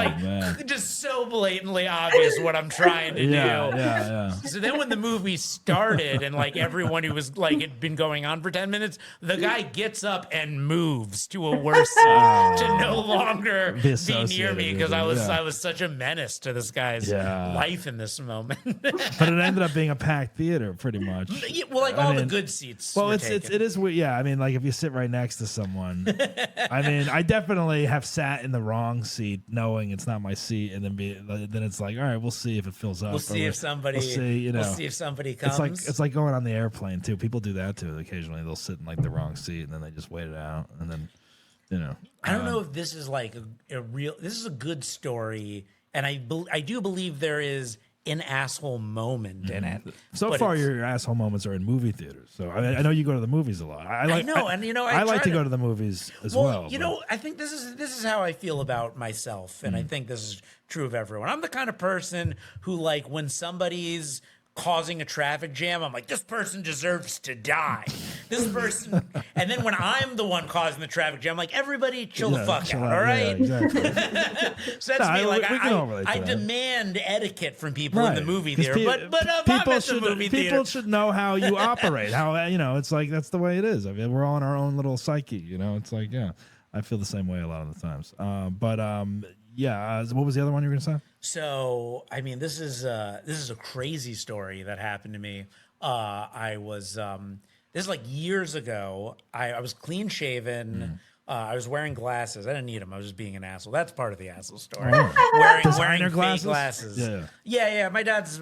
Speaker 5: just so blatantly obvious what I'm trying to do.
Speaker 4: Yeah.
Speaker 5: So then when the movie started and like everyone who was like had been going on for 10 minutes, the guy gets up and moves to a worse seat to no longer be near me because I was such a menace to this guy's life in this moment.
Speaker 4: But it ended up being a packed theater pretty much.
Speaker 5: Yeah, well, like all the good seats.
Speaker 4: Well, it is weird. Yeah, I mean, like if you sit right next to someone, I mean, I definitely have sat in the wrong seat knowing it's not my seat, and then it's like, all right, we'll see if it fills up.
Speaker 5: We'll see if somebody. We'll see if somebody comes.
Speaker 4: It's like going on the airplane too. People do that too. Occasionally, they'll sit in like the wrong seat, and then they just wait it out, and then,
Speaker 5: I don't know if this is like a real. This is a good story, and I do believe there is an asshole moment in it.
Speaker 4: So far, your asshole moments are in movie theaters. So I know you go to the movies a lot. I like to go to the movies as well.
Speaker 5: I think this is how I feel about myself, and I think this is true of everyone. I'm the kind of person who, like, when somebody's causing a traffic jam, I'm like, this person deserves to die. This person, and then when I'm the one causing the traffic jam, I'm like, everybody chill the fuck out, all right?
Speaker 4: Yeah, exactly.
Speaker 5: So that's me. Like, I demand etiquette from people in the movie theater, but if I'm at the movie theater,
Speaker 4: people should know how you operate. How it's like that's the way it is. I mean, we're all in our own little psyche. It's like I feel the same way a lot of the times. What was the other one you were gonna say?
Speaker 5: So, I mean, this is a crazy story that happened to me. This is like years ago. I was clean shaven. I was wearing glasses. I didn't need them. I was just being an asshole. That's part of the asshole story. Wearing fake glasses. Yeah. My dad's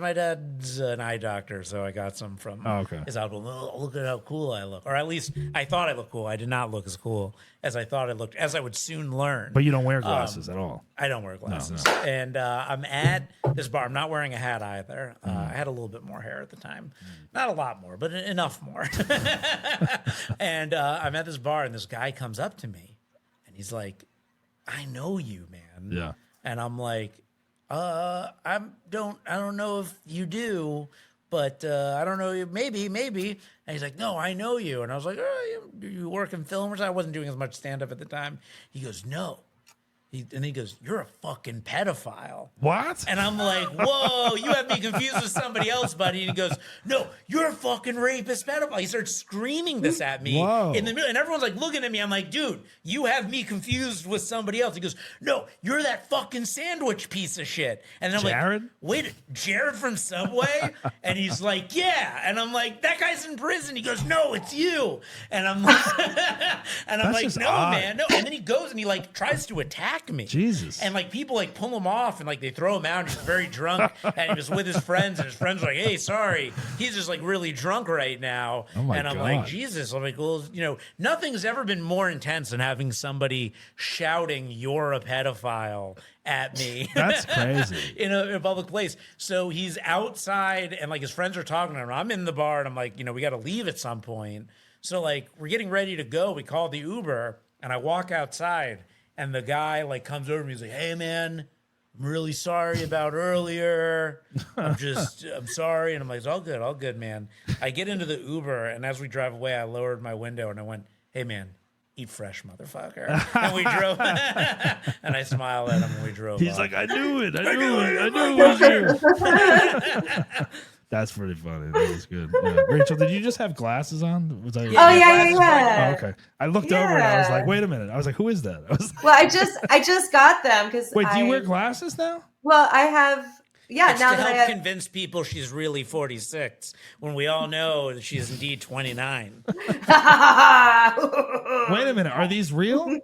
Speaker 5: an eye doctor, so I got some from his album. Oh, look at how cool I look, or at least I thought I looked cool. I did not look as cool as I thought I looked, as I would soon learn.
Speaker 4: But you don't wear glasses at all.
Speaker 5: I don't wear glasses. No. And I'm at this bar. I'm not wearing a hat either. I had a little bit more hair at the time. Not a lot more, but enough more. And I'm at this bar, and this guy comes up to me, and he's like, I know you, man.
Speaker 4: Yeah.
Speaker 5: And I'm like, I don't know if you do, but I don't know, maybe. And he's like, no, I know you. And I was like, do you work in film or something? I wasn't doing as much stand-up at the time. He goes, no. And he goes, "You're a fucking pedophile."
Speaker 4: What?
Speaker 5: And I'm like, "Whoa, you have me confused with somebody else, buddy." And he goes, "No, you're a fucking rapist pedophile." He starts screaming this at me in the middle, and everyone's like looking at me. I'm like, "Dude, you have me confused with somebody else." He goes, "No, you're that fucking sandwich piece of shit." And I'm
Speaker 4: Jared?
Speaker 5: like, "Wait, Jared from Subway?" And he's like, "Yeah." And I'm like, "That guy's in prison." He goes, "No, it's you." And I'm like, "No,
Speaker 4: odd.
Speaker 5: man, no." And then he goes and he like tries to attack me.
Speaker 4: Jesus.
Speaker 5: And like people like pull him off and like they throw him out. He's very drunk and he was with his friends and his friends were like, "Hey, sorry, he's just like really drunk right now."
Speaker 4: Oh my
Speaker 5: and I'm
Speaker 4: God.
Speaker 5: like, Jesus. I'm like, well, nothing's ever been more intense than having somebody shouting, "You're a pedophile" at me.
Speaker 4: That's crazy.
Speaker 5: in a public place. So he's outside and like his friends are talking to him. I'm in the bar and I'm like, we got to leave at some point. So like we're getting ready to go. We call the Uber and I walk outside. And the guy like comes over to me. He's like, "Hey man, I'm really sorry about earlier. I'm sorry." And I'm like, "It's all good, man." I get into the Uber, and as we drive away, I lowered my window and I went, "Hey man, eat fresh, motherfucker." And we drove, and I smiled at him when we drove.
Speaker 4: He's
Speaker 5: off.
Speaker 4: like, "I knew it. I knew it was you." That's pretty funny. That was good. Yeah. Rachel, did you just have glasses on? Was that
Speaker 6: Yeah.
Speaker 4: Oh, okay. I looked over and I was like, wait a minute. I was like, who is that? I was like,
Speaker 6: Well, I just got them because.
Speaker 4: Wait, do you wear glasses now?
Speaker 6: Well, I have. Yeah,
Speaker 5: it's
Speaker 6: now
Speaker 5: to
Speaker 6: that
Speaker 5: help
Speaker 6: I have.
Speaker 5: convince people she's really 46 when we all know that she's indeed 29.
Speaker 4: Wait a minute. Are these real?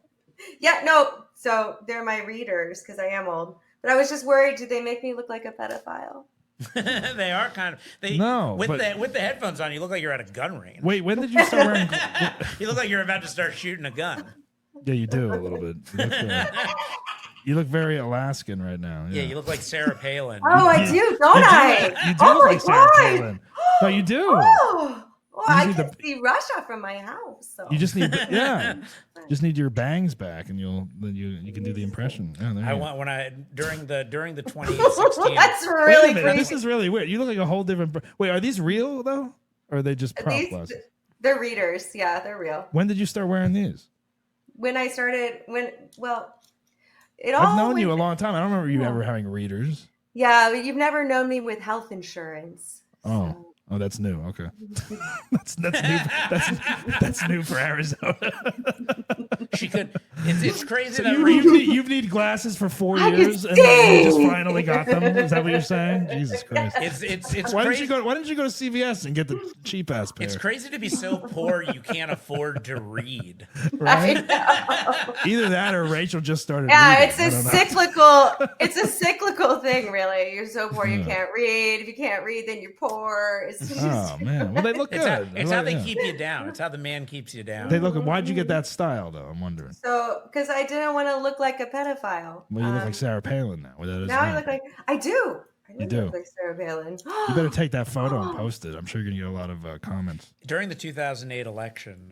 Speaker 6: Yeah, no. So they're my readers because I am old. But I was just worried. Did they make me look like a pedophile?
Speaker 5: They are kind of. With the headphones on, you look like you're at a gun range.
Speaker 4: Wait, when did you start wearing?
Speaker 5: You look like you're about to start shooting a gun.
Speaker 4: Yeah, you do a little bit. You look very Alaskan right now.
Speaker 5: Yeah, you look like Sarah Palin.
Speaker 6: Oh, I do, don't I?
Speaker 4: You do look like Sarah Palin. No, you do.
Speaker 6: Oh, well, I
Speaker 4: need
Speaker 6: can see Russia from my house. So.
Speaker 4: You just need, just need your bangs back, and you can do the impression. Yeah, there you go.
Speaker 5: during the 2016.
Speaker 6: That's
Speaker 4: Wait a
Speaker 6: really
Speaker 4: minute,
Speaker 6: creepy.
Speaker 4: this is really weird. You look like a whole different. Wait, are these real though, or are they just prop glasses?
Speaker 6: They're readers. Yeah, they're real.
Speaker 4: When did you start wearing these?
Speaker 6: When I started,
Speaker 4: I've known you a long time. I don't remember you ever having readers.
Speaker 6: Yeah, but you've never known me with health insurance.
Speaker 4: Oh. Oh, that's new. Okay, that's new. That's new for Arizona.
Speaker 5: She could. It's crazy
Speaker 4: So
Speaker 5: that
Speaker 4: you've needed glasses for 4 years, and then you just finally got them. Is that what you're saying? Jesus Christ!
Speaker 5: It's
Speaker 4: Why
Speaker 5: crazy.
Speaker 4: didn't you go to CVS and get the cheap ass pair?
Speaker 5: It's crazy to be so poor you can't afford to read.
Speaker 4: Right? Either that or Rachel just started.
Speaker 6: Yeah,
Speaker 4: reading.
Speaker 6: it's a cyclical. It's a cyclical thing, really. You're so poor you can't read. If you can't read, then you're poor. It's just,
Speaker 4: Oh man, well they look good.
Speaker 5: It's how they keep you down. It's how the man keeps you down.
Speaker 4: They look. Why'd you get that style though? I'm wondering.
Speaker 6: So, because I didn't want to look like a pedophile.
Speaker 4: Well, you look like Sarah Palin now.
Speaker 6: Now I look like I do. I
Speaker 4: do.
Speaker 6: Look like Sarah Palin.
Speaker 4: You better take that photo and post it. I'm sure you're gonna get a lot of comments.
Speaker 5: During the 2008 election.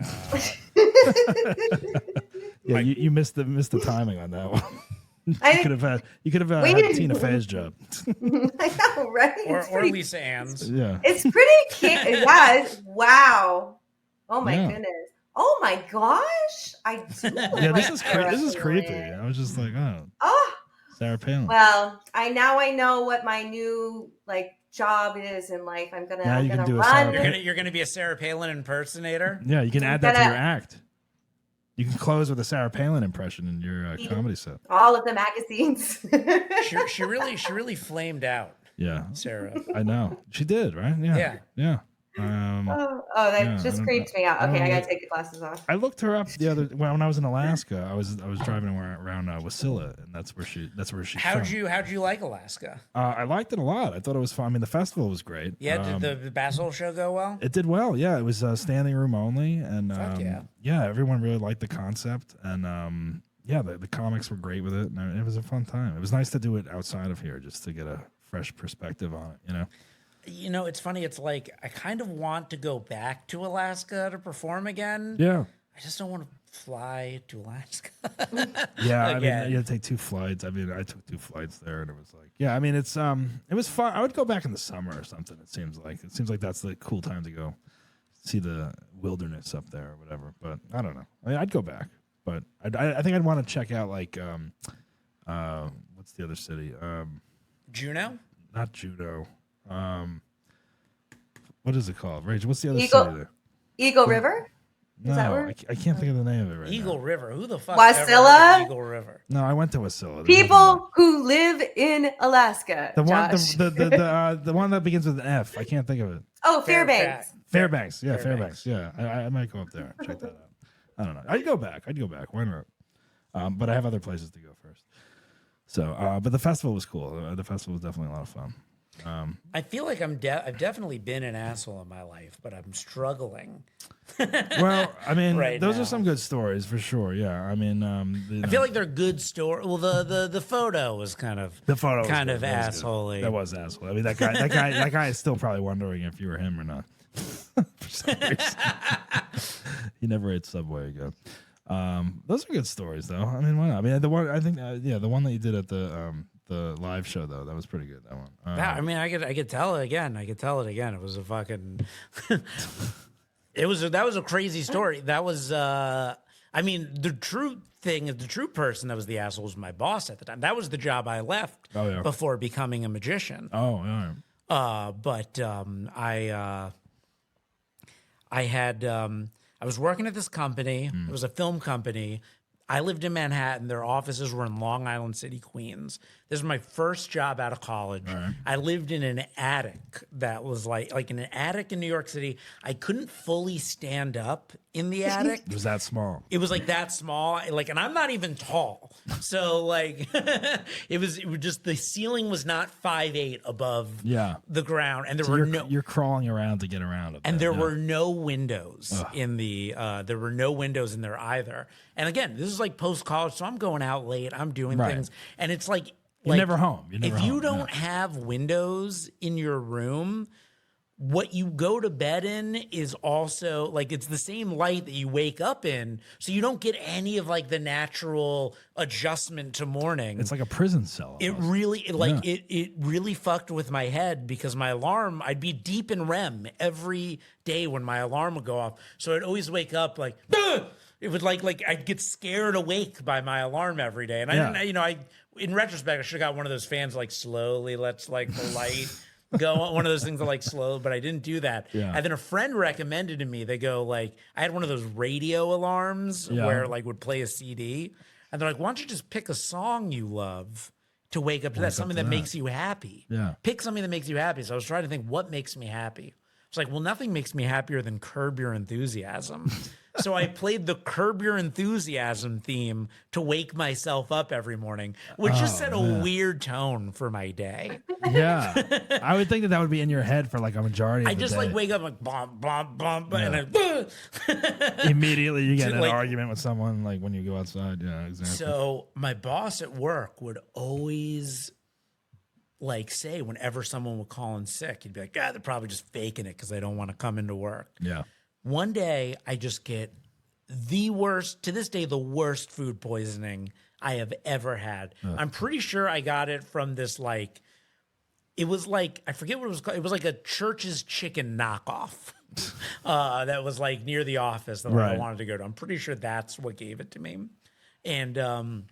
Speaker 4: Yeah, you missed the timing on that one. You could have had Tina Fey's job.
Speaker 6: I know, right?
Speaker 5: Or Lisa Ann's.
Speaker 4: Yeah.
Speaker 6: It's pretty cute. Yeah. Wow. Oh my goodness. Oh my gosh. I do.
Speaker 4: Yeah, this is creepy. I was just like,
Speaker 6: oh.
Speaker 4: Sarah Palin.
Speaker 6: Well, I know what my new job is in life. I'm gonna
Speaker 4: run.
Speaker 5: You're gonna be a Sarah Palin impersonator.
Speaker 4: Yeah, you can add that to your act. You can close with a Sarah Palin impression in your comedy set.
Speaker 6: All of the magazines.
Speaker 5: she really flamed out.
Speaker 4: Yeah,
Speaker 5: Sarah.
Speaker 4: I know she did, right? Yeah.
Speaker 6: That just creeped me out. Okay, I gotta take the glasses off.
Speaker 4: I looked her up when I was in Alaska. I was driving around Wasilla, and that's where she.
Speaker 5: How'd you like Alaska?
Speaker 4: I liked it a lot. I thought it was fun. I mean, the festival was great.
Speaker 5: Yeah, did the Basshole show go well?
Speaker 4: It did well. Yeah, it was standing room only, and everyone really liked the concept, and the comics were great with it, and it was a fun time. It was nice to do it outside of here, just to get a fresh perspective on it.
Speaker 5: It's funny. It's like I kind of want to go back to Alaska to perform again.
Speaker 4: Yeah.
Speaker 5: I just don't want to fly to Alaska.
Speaker 4: Yeah, I mean, you had to take 2 flights. I mean, I took 2 flights there, and it was like, it was fun. I would go back in the summer or something. It seems like that's the cool time to go see the wilderness up there or whatever. But I don't know. I mean, I'd go back, but I think I'd want to check out What's the other city?
Speaker 5: Juneau?
Speaker 4: Not Juneau. What is it called? Rachel, what's the other
Speaker 6: Eagle,
Speaker 4: city there?
Speaker 6: Eagle River?
Speaker 4: No, I can't think of the name of it right
Speaker 5: Eagle
Speaker 4: now.
Speaker 5: River. Who the fuck
Speaker 6: Wasilla?
Speaker 5: ever heard of Eagle River?
Speaker 4: No, I went to Wasilla.
Speaker 6: People who live in Alaska.
Speaker 4: The one,
Speaker 6: Josh.
Speaker 4: the one that begins with an F. I can't think of it.
Speaker 6: Oh, Fairbanks.
Speaker 4: Fairbanks. Yeah, Fairbanks. Yeah, I might go up there and check that out. I don't know. I'd go back. Why not? But I have other places to go first. So, but the festival was cool. The festival was definitely a lot of fun.
Speaker 5: I feel like I've definitely been an asshole in my life, but I'm struggling.
Speaker 4: Well, I mean, those
Speaker 5: now.
Speaker 4: are some good stories for sure. Yeah, I mean,
Speaker 5: I feel like they're good stories. Well, the photo was kind of asshole-y.
Speaker 4: That was asshole. I mean, that guy is still probably wondering if you were him or not. For some reason. He never ate Subway again. Those are good stories, though. I mean, why not? I mean, the one that you did at the live show though, that was pretty good. That one.
Speaker 5: I mean, I could tell it again. It was a fucking. That was a crazy story. That was. I mean, the true thing is the true person that was the asshole was my boss at the time. That was the job I left before becoming a magician.
Speaker 4: Oh yeah.
Speaker 5: But I was working at this company. It was a film company. I lived in Manhattan. Their offices were in Long Island City, Queens. This was my first job out of college. Right. I lived in an attic that was like in an attic in New York City. I couldn't fully stand up in the attic.
Speaker 4: It was that small.
Speaker 5: It was like that small. And I'm not even tall. So it was just the ceiling was not 5'8" above the ground. And
Speaker 4: you're crawling around to get around.
Speaker 5: And there were no windows in there were no windows in there either. And again, this is like post college, so I'm going out late. I'm doing things, and it's like
Speaker 4: you're never home.
Speaker 5: If you don't have windows in your room, what you go to bed in is also it's the same light that you wake up in, so you don't get any of the natural adjustment to morning.
Speaker 4: It's like a prison cell.
Speaker 5: It really it really fucked with my head because my alarm, I'd be deep in REM every day when my alarm would go off, so I'd always wake up like. It was like I'd get scared awake by my alarm every day. And I didn't, in retrospect, I should have got one of those fans slowly lets the light go on, one of those things that slow, but I didn't do that. Yeah. And then a friend recommended to me, they go I had one of those radio alarms where would play a CD. And they're like, why don't you just pick a song you love to wake up to that, something that makes you happy. Yeah. Pick something that makes you happy. So I was trying to think, what makes me happy? It's well, nothing makes me happier than Curb Your Enthusiasm. So I played the Curb Your Enthusiasm theme to wake myself up every morning, which just set a weird tone for my day.
Speaker 4: Yeah. I would think that would be in your head for a majority of the day.
Speaker 5: I just wake up bump, bump, bump, and
Speaker 4: immediately you get in an argument with someone when you go outside. Yeah, exactly.
Speaker 5: So my boss at work would always say whenever someone would call in sick, he'd be like, they're probably just faking it because they don't want to come into work. Yeah. One day, I just get the worst food poisoning I have ever had. I'm pretty sure I got it from this, it was I forget what it was called. It was a Church's Chicken knockoff that was near the office that I wanted to go to. I'm pretty sure that's what gave it to me. And I'm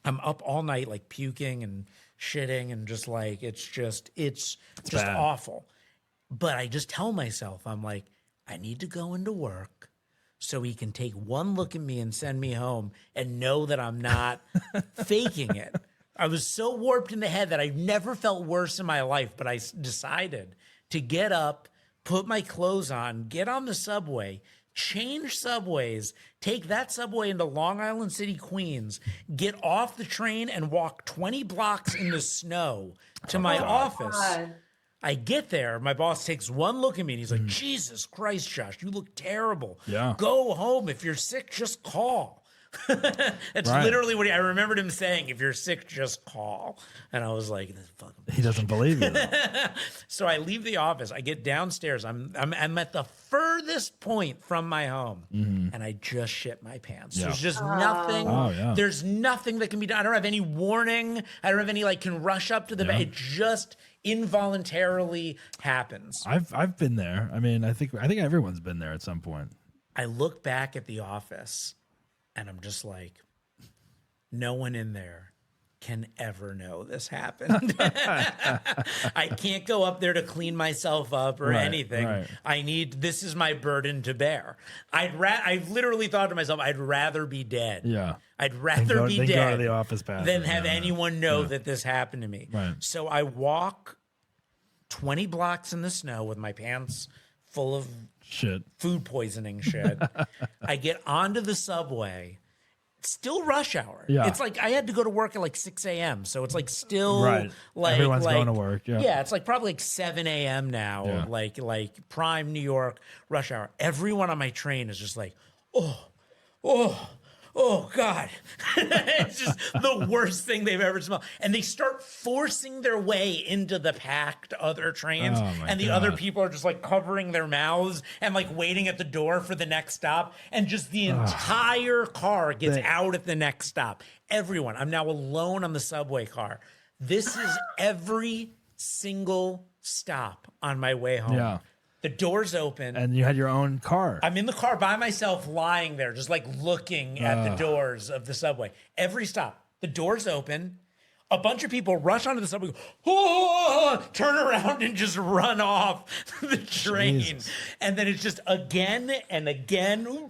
Speaker 5: up all night, puking and shitting and just it's just awful. But I just tell myself, I'm I need to go into work so he can take one look at me and send me home and know that I'm not faking it. I was so warped in the head that I've never felt worse in my life, but I decided to get up, put my clothes on, get on the subway, change subways, take that subway into Long Island City, Queens, get off the train and walk 20 blocks in the snow to my office. God. I get there, my boss takes one look at me and he's like, Jesus Christ, Josh, you look terrible. Yeah. Go home. If you're sick, just call. That's literally what I remembered him saying. If you're sick, just call. And I was like, this fucking
Speaker 4: he doesn't believe you.
Speaker 5: So I leave the office. I get downstairs. I'm at the furthest point from my home, and I just shit my pants. Yeah. There's just nothing. Oh, yeah. There's nothing that can be done. I don't have any warning. I don't have any can rush up to the bed. It just involuntarily happens.
Speaker 4: I've been there. I mean, I think everyone's been there at some point.
Speaker 5: I look back at the office and I'm just no one in there can ever know this happened. I can't go up there to clean myself up or anything. Right. This is my burden to bear. I've literally thought to myself, I'd rather be dead.
Speaker 4: Yeah.
Speaker 5: I'd rather be dead
Speaker 4: go to the office
Speaker 5: than have anyone know that this happened to me.
Speaker 4: Right.
Speaker 5: So I walk 20 blocks in the snow with my pants full of food poisoning shit. I get onto the subway. Still rush hour. Yeah. It's like I had to go to work at like 6 a.m. So it's like still like
Speaker 4: everyone's going to work. Yeah.
Speaker 5: Yeah, it's like probably like 7 a.m. now. Yeah. Like prime New York rush hour. Everyone on my train is just like, oh God. It's just the worst thing they've ever smelled. And they start forcing their way into the packed other trains. And the other people are just like covering their mouths and like waiting at the door for the next stop. And just the entire car gets out at the next stop. Everyone. I'm now alone on the subway car. This is every single stop on my way home. Yeah. The door's open.
Speaker 4: And you had your own car.
Speaker 5: I'm in the car by myself, lying there, just like looking at the doors of the subway. Every stop, the door's open. A bunch of people rush onto the subway, turn around and just run off the train. Jesus. And then it's just again and again.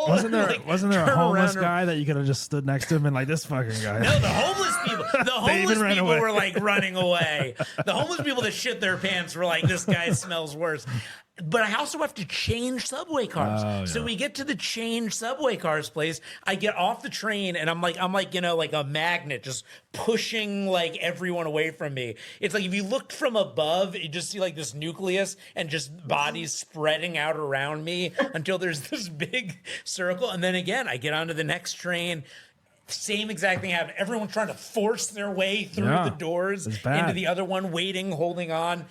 Speaker 4: Wasn't there a homeless guy that you could have just stood next to him and like, this fucking guy?
Speaker 5: No, the homeless people. The homeless people were like running away. The homeless people that shit their pants were like, this guy smells worse. But I also have to change subway cars. So we get to the change subway cars place. I get off the train and I'm like, like a magnet just pushing like everyone away from me. It's like if you looked from above, you just see like this nucleus and just bodies spreading out around me until there's this big circle. And then again, I get onto the next train. Same exact thing happened. Everyone trying to force their way through the doors into the other one, waiting, holding on.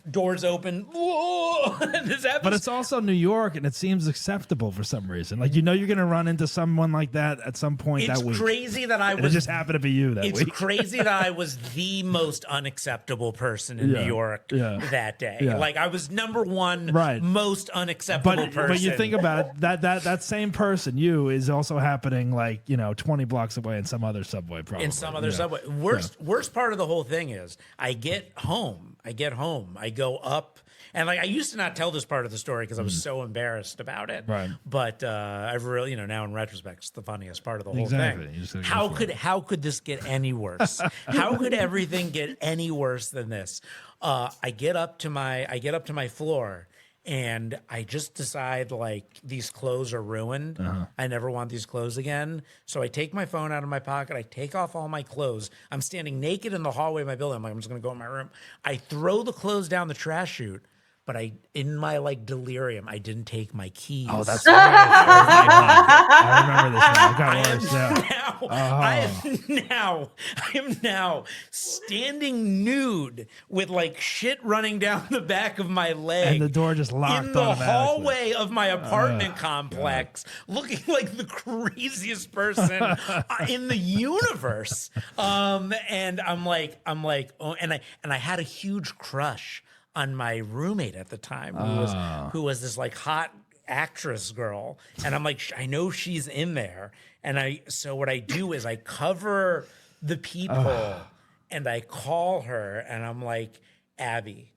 Speaker 5: Doors open.
Speaker 4: But it's also New York, and it seems acceptable for some reason. Like, you're going to run into someone like that at some point that week.
Speaker 5: It's crazy that I was...
Speaker 4: It just happened to be you that week.
Speaker 5: It's crazy that I was the most unacceptable person in New York that day. Yeah. Like, I was number one most unacceptable person.
Speaker 4: But you think about it, that same person, you, is also happening like, 20 blocks away in some other subway probably.
Speaker 5: In some other subway. Worst part of the whole thing is I get home. I go up, and like I used to not tell this part of the story because I was so embarrassed about it. Right. But I've really, now in retrospect, it's the funniest part of the whole thing. How could this get any worse? How could everything get any worse than this? I get up to my floor. And I just decide, like, these clothes are ruined. I never want these clothes again. So I take my phone out of my pocket. I take off all my clothes. I'm standing naked in the hallway of my building. I'm like, I'm just going to go in my room. I throw the clothes down the trash chute. But in my like delirium, I didn't take my keys.
Speaker 4: Oh, that's right. I remember this now. It got worse.
Speaker 5: I am now standing nude with like shit running down the back of my leg.
Speaker 4: And the door just locked
Speaker 5: in the hallway of my apartment complex, looking like the craziest person in the universe. And I'm like, oh, and I had a huge crush on my roommate at the time, who was this like hot actress girl, and I'm like, I know she's in there, and so what I do is I cover the peephole, and I call her, and I'm like, Abby,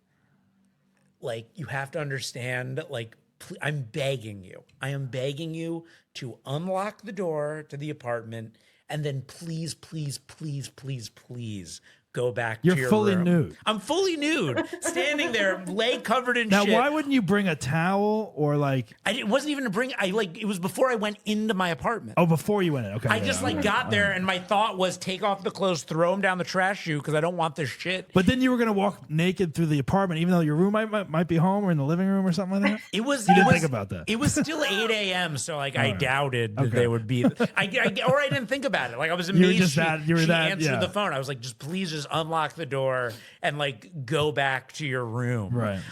Speaker 5: like you have to understand, like I am begging you to unlock the door to the apartment, and then please go back to your room.
Speaker 4: You're fully nude.
Speaker 5: I'm fully nude, standing there, leg covered in
Speaker 4: shit.
Speaker 5: Now,
Speaker 4: why wouldn't you bring a towel or like...
Speaker 5: It wasn't even it was before I went into my apartment.
Speaker 4: Oh, before you went in. Okay.
Speaker 5: I just got there and my thought was take off the clothes, throw them down the trash chute because I don't want this shit.
Speaker 4: But then you were going to walk naked through the apartment even though your roommate might be home or in the living room or something like that?
Speaker 5: You
Speaker 4: didn't think about that.
Speaker 5: It was still 8 a.m. So like I doubted that they would be... or I didn't think about it. Like I was amazed she answered the phone. I was like, please just unlock the door and like go back to your room.
Speaker 4: Right.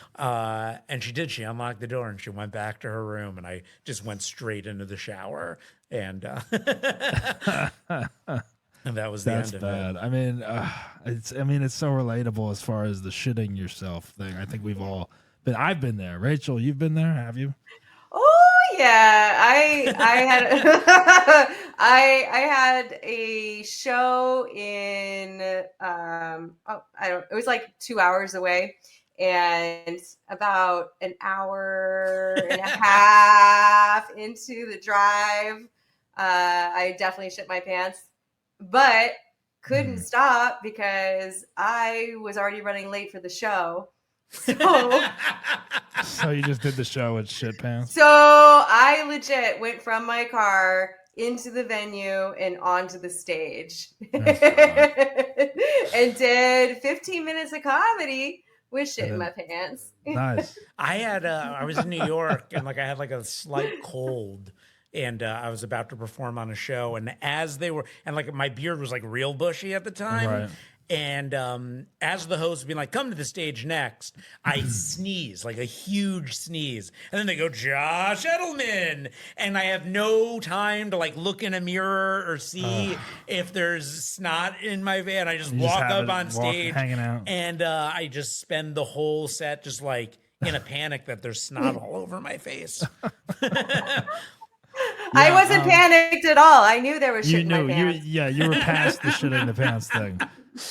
Speaker 5: And she did. She unlocked the door and she went back to her room and I just went straight into the shower and and that was the end of it. That's bad.
Speaker 4: I mean, it's so relatable as far as the shitting yourself thing. I think we've all been. I've been there. Rachel, you've been there, have you?
Speaker 6: Oh Yeah, I had I had a show in it was like 2 hours away, and about an hour and a half into the drive, I definitely shit my pants, but couldn't stop because I was already running late for the show.
Speaker 4: So you just did the show with shit pants?
Speaker 6: So I legit went from my car into the venue and onto the stage and did 15 minutes of comedy with shit in my pants.
Speaker 4: Nice.
Speaker 5: I was in New York and like I had like a slight cold. And I was about to perform on a show, and as they were, and like my beard was like real bushy at the time,
Speaker 4: Right.
Speaker 5: And as the host being like, "Come to the stage next," I sneeze, like a huge sneeze, and then they go, "Josh Edelman," and I have no time to like look in a mirror or see if there's snot in my van. I just walk up on stage,
Speaker 4: hanging out,
Speaker 5: and I just spend the whole set just like in a panic that there's snot all over my face.
Speaker 6: I wasn't panicked at all. I knew there was shit in my pants.
Speaker 4: You were past the shit in the pants thing.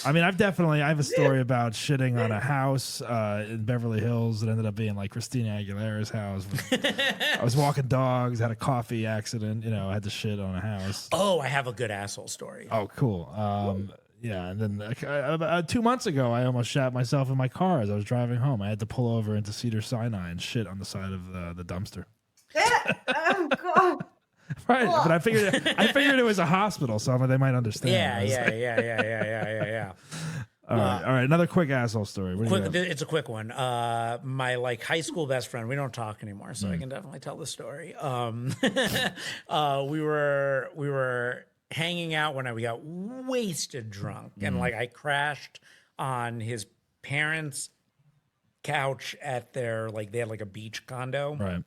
Speaker 4: I mean, I have a story about shitting on a house in Beverly Hills that ended up being like Christina Aguilera's house. I was walking dogs, had a coffee accident, I had to shit on a house.
Speaker 5: Oh, I have a good asshole story.
Speaker 4: Oh, cool. Yeah, and then about 2 months ago, I almost shat myself in my car as I was driving home. I had to pull over into Cedars-Sinai and shit on the side of the dumpster.
Speaker 6: Oh God!
Speaker 4: Right, but I figured it was a hospital, so they might understand.
Speaker 5: Yeah.
Speaker 4: All right. Another quick asshole story.
Speaker 5: It's a quick one. My like high school best friend. We don't talk anymore, so I can definitely tell the story. We were hanging out when we got wasted drunk, and like I crashed on his parents' couch at their they had like a beach condo.
Speaker 4: Right.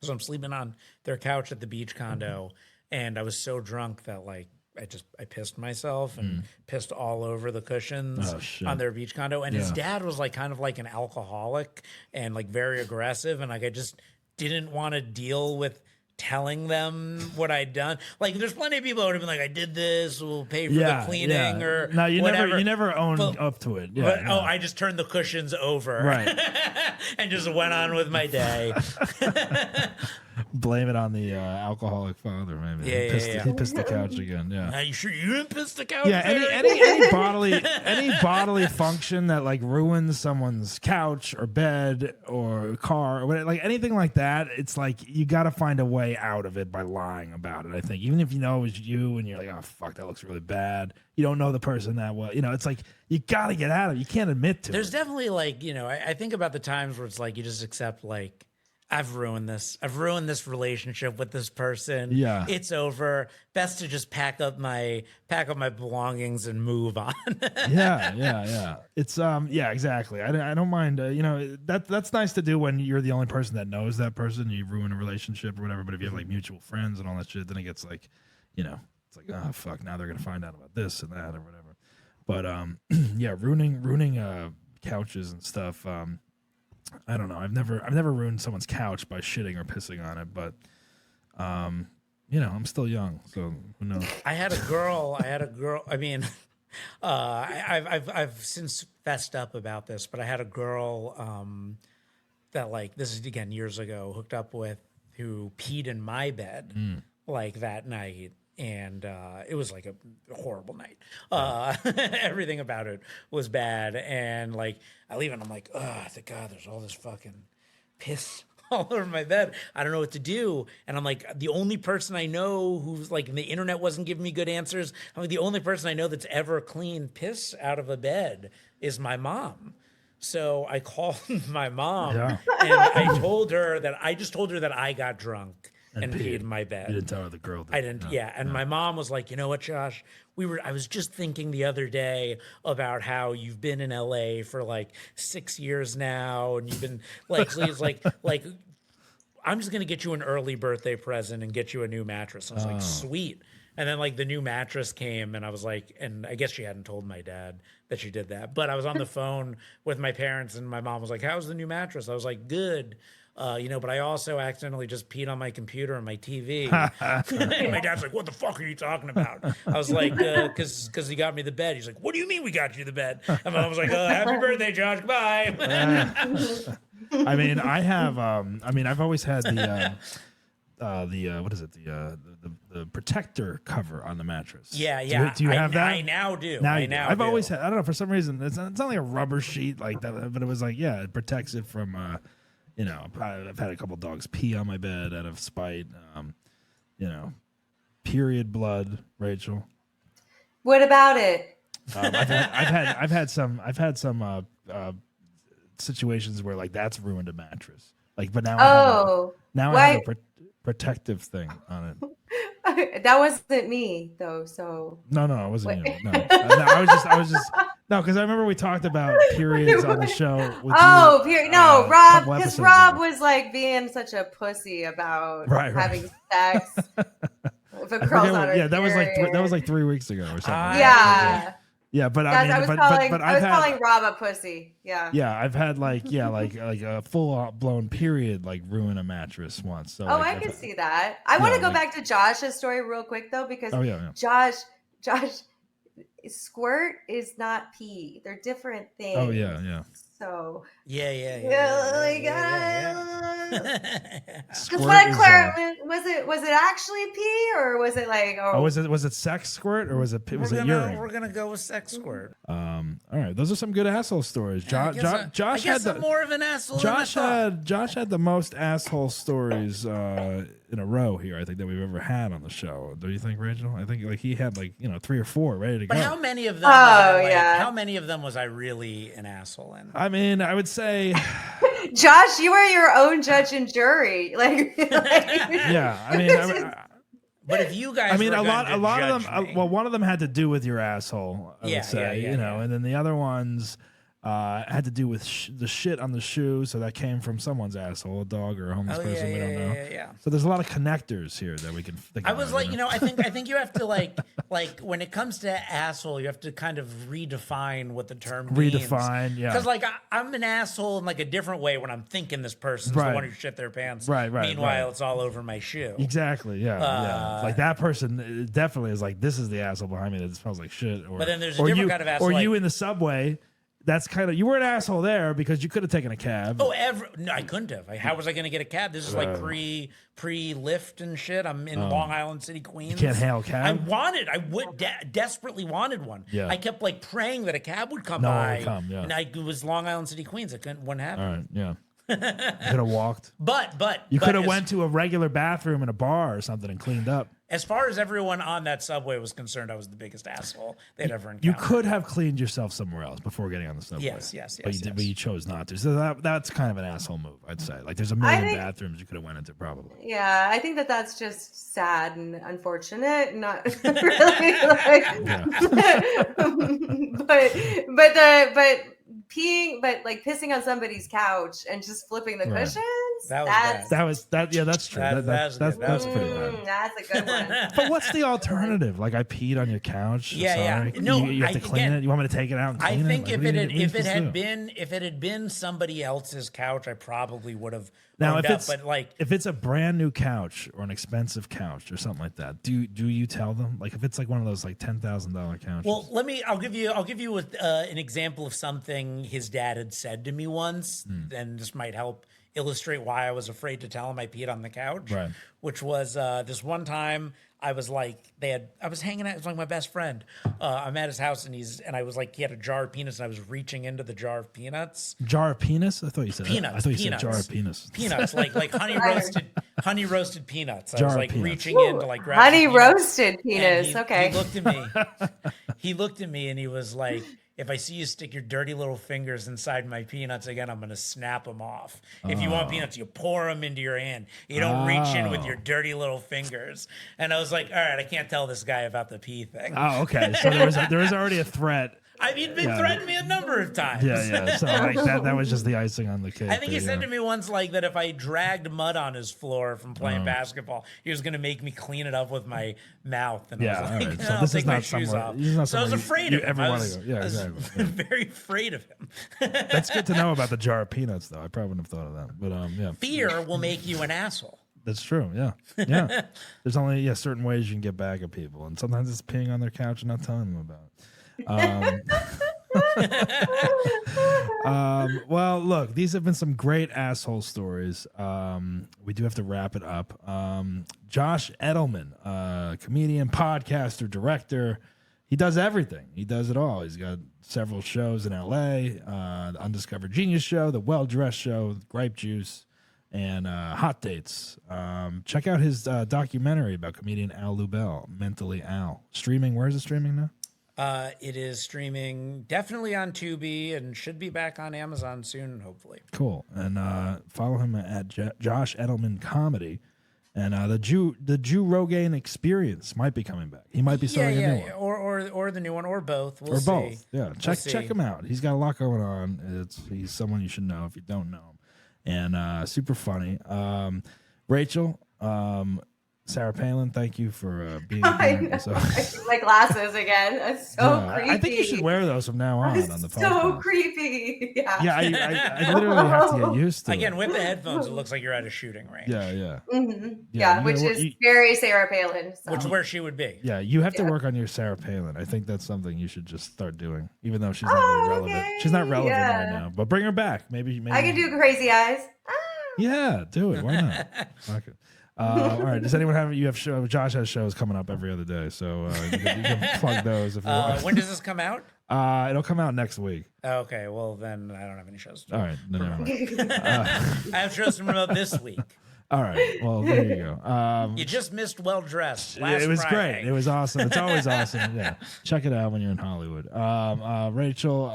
Speaker 5: So I'm sleeping on their couch at the beach condo, and I was so drunk that like I pissed myself and pissed all over the cushions on their beach condo. And his dad was like kind of like an alcoholic and like very aggressive, and like I just didn't want to deal with telling them what I'd done. Like there's plenty of people that would have been like, I did this, we'll pay for the cleaning or
Speaker 4: no, you
Speaker 5: whatever.
Speaker 4: never owned up to it. Yeah,
Speaker 5: but, I just turned the cushions over.
Speaker 4: Right.
Speaker 5: And just went on with my day.
Speaker 4: Blame it on the alcoholic father, maybe. He pissed the couch again. Yeah.
Speaker 5: Are you sure you didn't piss the couch?
Speaker 4: Yeah. Any bodily function that like ruins someone's couch or bed or car or whatever, like anything like that, it's like you got to find a way out of it by lying about it. I think even if you know it was you and you're like, oh fuck, that looks really bad. You don't know the person that well. It's like you got to get out of it. You can't admit to it.
Speaker 5: There's definitely like I think about the times where it's like you just accept like, I've ruined this. I've ruined this relationship with this person.
Speaker 4: Yeah.
Speaker 5: It's over. Best to just pack up my belongings and move on.
Speaker 4: Yeah. It's exactly. I don't mind. That's nice to do when you're the only person that knows that person. You ruin a relationship or whatever. But if you have like mutual friends and all that shit, then it gets like, it's like, oh fuck, now they're gonna find out about this and that or whatever. But ruining couches and stuff. I don't know. I've never ruined someone's couch by shitting or pissing on it, but I'm still young, so who knows?
Speaker 5: I had a girl. I mean, I've since fessed up about this, but I had a girl that like this is again years ago hooked up with who peed in my bed like that night. And it was like a horrible night. Everything about it was bad. And like I leave and I'm like, oh, thank God there's all this fucking piss all over my bed. I don't know what to do. And I'm like, the only person I know who's like, the internet wasn't giving me good answers. I'm like, the only person I know that's ever cleaned piss out of a bed is my mom. So I called my mom and I told her that I got drunk. And peed in my bed.
Speaker 4: You didn't tell her the girl did.
Speaker 5: I didn't. No, yeah. And my mom was like, you know what, Josh? I was just thinking the other day about how you've been in LA for like 6 years now. And you've been like, so he's like, I'm just going to get you an early birthday present and get you a new mattress. I was like, sweet. And then like the new mattress came and I was like, and I guess she hadn't told my dad that she did that. But I was on the phone with my parents and my mom was like, how's the new mattress? I was like, good. but I also accidentally just peed on my computer and my TV. And my dad's like, what the fuck are you talking about? I was like, because he got me the bed. He's like, what do you mean we got you the bed? And I was like, happy birthday, Josh. Goodbye.
Speaker 4: I mean, I've always had the what is it? The protector cover on the mattress.
Speaker 5: Yeah.
Speaker 4: Do you have that?
Speaker 5: I now do.
Speaker 4: I've always had. I don't know, for some reason it's not like a rubber sheet like that, but it was like, it protects it from. I've had a couple dogs pee on my bed out of spite. Period blood, Rachel.
Speaker 6: What about it?
Speaker 4: I've had some situations where like that's ruined a mattress. Like, but now I have a protective thing on it.
Speaker 6: That wasn't me though. So
Speaker 4: no, it wasn't you. No, I was just no, because I remember we talked about periods on the show. With
Speaker 6: Rob, because Rob was like being such a pussy about having sex. If a girl's on her
Speaker 4: that was like 3 weeks ago or something. Yeah, but
Speaker 6: I was calling Rob a pussy. Yeah.
Speaker 4: Yeah, I've had like a full blown period like ruin a mattress once. So
Speaker 6: I can see that. I want to go back to Josh's story real quick though, because Josh, squirt is not pee. They're different things.
Speaker 4: Oh yeah.
Speaker 6: So was it actually pee or was it like
Speaker 4: was it sex squirt or was it urine?
Speaker 5: We're gonna go with sex squirt.
Speaker 4: All right, those are some good asshole stories. Josh had
Speaker 5: more of an asshole.
Speaker 4: Josh had the most asshole stories in a row here, I think, that we've ever had on the show. Do you think, Rachel? I think like he had 3 or 4 ready to go.
Speaker 5: But how many of them? How many of them was I really an asshole in?
Speaker 4: I mean, I would say,
Speaker 6: Josh, you are your own judge and jury.
Speaker 4: Yeah, I mean.
Speaker 5: But if you guys,
Speaker 4: a lot of them. Well, one of them had to do with your asshole. I would say, and then the other ones had to do with the shit on the shoe. So that came from someone's asshole, a dog or a homeless person. We don't know.
Speaker 5: Yeah.
Speaker 4: So there's a lot of connectors here that we can.
Speaker 5: I was like, I think you have to like when it comes to asshole, you have to kind of redefine what the term means.
Speaker 4: Redefine, yeah.
Speaker 5: Because like I'm an asshole in like a different way when I'm thinking this person's the one who shit their pants.
Speaker 4: Right.
Speaker 5: Meanwhile, it's all over my shoe.
Speaker 4: Exactly. Yeah. Like that person definitely is like, this is the asshole behind me that smells like shit. Or,
Speaker 5: but then there's a different kind of asshole.
Speaker 4: Or you in the subway. That's kind of, you were an asshole there because you could have taken a cab.
Speaker 5: No, I couldn't have. How was I going to get a cab? This is like pre-lift and shit. I'm in Long Island City, Queens.
Speaker 4: You can't hail a cab?
Speaker 5: I desperately wanted one.
Speaker 4: Yeah.
Speaker 5: I kept like praying that a cab would come by.
Speaker 4: And
Speaker 5: it was Long Island City, Queens. Wouldn't happen.
Speaker 4: All right, yeah. You could have walked.
Speaker 5: But
Speaker 4: you could have went to a regular bathroom in a bar or something and cleaned up.
Speaker 5: As far as everyone on that subway was concerned, I was the biggest asshole they'd ever encountered.
Speaker 4: You could have cleaned yourself somewhere else before getting on the subway.
Speaker 5: Yes.
Speaker 4: But you chose not to. So that's kind of an asshole move, I'd say. Like there's a million bathrooms you could have went into probably.
Speaker 6: Yeah, I think that's just sad and unfortunate. Not really but peeing, but like pissing on somebody's couch and just flipping the cushions. That's true. That's pretty bad. That's a good one.
Speaker 4: But what's the alternative? Like I peed on your couch.
Speaker 5: Yeah. No,
Speaker 4: you have to clean it. You want me to take it out and clean it?
Speaker 5: I think if it had been somebody else's couch, I probably would have.
Speaker 4: Now, if it's a brand new couch or an expensive couch or something like that, do you tell them? Like if it's like one of those like $10,000 couches.
Speaker 5: Well, I'll give you an example of something his dad had said to me once, and this might help illustrate why I was afraid to tell him I peed on the couch.
Speaker 4: Right.
Speaker 5: Which was this one time I was like, I was hanging out. It was like my best friend. I'm at his house and I was like, he had a jar of peanuts and I was reaching into the jar of peanuts.
Speaker 4: Jar of penis? I thought you said
Speaker 5: peanuts.
Speaker 4: I thought you said jar of penis.
Speaker 5: Peanuts, like honey roasted peanuts. I was like reaching in to like grab
Speaker 6: honey roasted penis. Okay.
Speaker 5: He looked at me and he was like, if I see you stick your dirty little fingers inside my peanuts again, I'm going to snap them off. If you want peanuts, you pour them into your hand. You don't reach in with your dirty little fingers. And I was like, all right, I can't tell this guy about the pee thing.
Speaker 4: Oh, okay. So there was already a threat.
Speaker 5: He'd been threatened me a number of times.
Speaker 4: Yeah. So like that was just the icing on the cake.
Speaker 5: I think he said to me once, like, that if I dragged mud on his floor from playing basketball, he was going to make me clean it up with my mouth. And I was like,
Speaker 4: right.
Speaker 5: no,
Speaker 4: So
Speaker 5: I'll
Speaker 4: this
Speaker 5: take
Speaker 4: is
Speaker 5: my
Speaker 4: not
Speaker 5: shoes
Speaker 4: somewhere.
Speaker 5: off. So I was afraid of him. I was very afraid of him.
Speaker 4: That's good to know about the jar of peanuts, though. I probably wouldn't have thought of that. But yeah.
Speaker 5: Fear will make you an asshole.
Speaker 4: That's true. Yeah. There's only certain ways you can get back at people, and sometimes it's peeing on their couch and not telling them about it. Well, look, these have been some great asshole stories. We do have to wrap it up. Josh Edelman, comedian, podcaster, director. He does everything. He does it all. He's got several shows in L.A., the Undiscovered Genius show, the Well Dressed show, Gripe Juice, and Hot Dates. Check out his documentary about comedian Al Lubel, Mentally Al. Streaming. Where is it streaming now?
Speaker 5: It is streaming definitely on Tubi and should be back on Amazon soon, hopefully.
Speaker 4: Cool. And follow him at Josh Edelman Comedy. And the Jew Rogan Experience might be coming back. He might be starting a new one.
Speaker 5: Or the new one, or both. We'll see.
Speaker 4: Both. Yeah. Check him out. He's got a lot going on. He's someone you should know if you don't know him. And super funny. Rachel, Sarah Palin, thank you for being here. So,
Speaker 6: my glasses again. It's so creepy.
Speaker 4: I think you should wear those from now on the podcast.
Speaker 6: So creepy. Yeah.
Speaker 4: I literally have to get used to it.
Speaker 5: Again, with the headphones, it looks like you're at a shooting range.
Speaker 4: Yeah.
Speaker 6: Mm-hmm. Yeah, which is very Sarah Palin. So.
Speaker 5: Which is where she would be.
Speaker 4: Yeah, you have to work on your Sarah Palin. I think that's something you should just start doing, even though she's not really relevant.
Speaker 6: Okay.
Speaker 4: She's not relevant right now, but bring her back. Maybe
Speaker 6: I can do crazy eyes.
Speaker 4: Yeah, do it. Why not? Fuck it. All right. Does anyone have Josh has shows coming up every other day, so you can plug those if you want.
Speaker 5: When does this come out?
Speaker 4: It'll come out next week.
Speaker 5: Okay, well then I don't have any shows.
Speaker 4: All right, no, never mind.
Speaker 5: I have shows to promote this week.
Speaker 4: All right, well there you go.
Speaker 5: You just missed Well Dressed.
Speaker 4: It was
Speaker 5: Friday.
Speaker 4: great. It was awesome. It's always awesome. Yeah, check it out when you're in Hollywood. Rachel,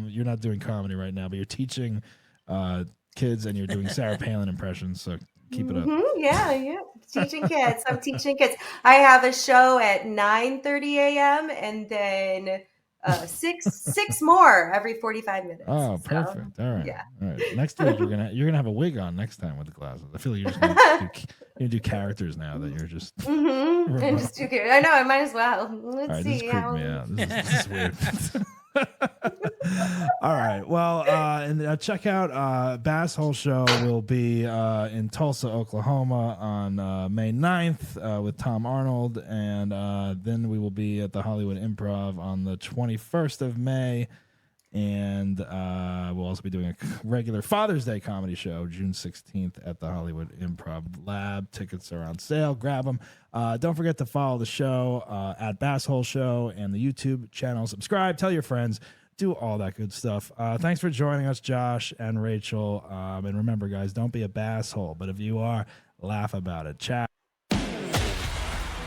Speaker 4: you're not doing comedy right now, but you're teaching kids and you're doing Sarah Palin impressions. So keep it up.
Speaker 6: Yeah. Teaching kids. I'm teaching kids. I have a show at 9:30 a.m. and then 6 more every 45 minutes.
Speaker 4: Oh, perfect. All right.
Speaker 6: Yeah.
Speaker 4: All right. Next week you're gonna have a wig on next time with the glasses. I feel like you're just gonna do characters now that you're just.
Speaker 6: And just too cute. I know. I might as well. Let's
Speaker 4: This
Speaker 6: see.
Speaker 4: is creeping me out. This is weird. All right. Well, and check out Basshole Show will be in Tulsa, Oklahoma on May 9th with Tom Arnold. And then we will be at the Hollywood Improv on the 21st of May. And we'll also be doing a regular Father's Day comedy show June 16th at the Hollywood Improv Lab. Tickets are on sale. Grab them. Don't forget to follow the show at Basshole Show and the YouTube channel. Subscribe. Tell your friends. Do all that good stuff. Thanks for joining us, Josh and Rachel. And remember, guys, don't be a basshole. But if you are, laugh about it. Chat.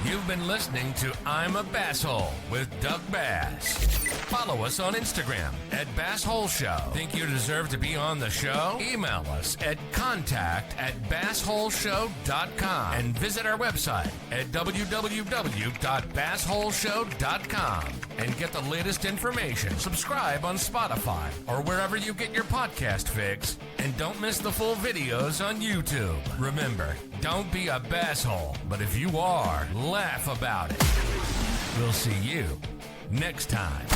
Speaker 2: You've been listening to I'm a Basshole with Doug Bass. Follow us on Instagram at Basshole Show. Think you deserve to be on the show? Email us at contact@bassholeshow.com and visit our website at www.bassholeshow.com and get the latest information. Subscribe on Spotify or wherever you get your podcast fix. And don't miss the full videos on YouTube. Remember, don't be a basshole, but if you are, laugh about it. We'll see you next time.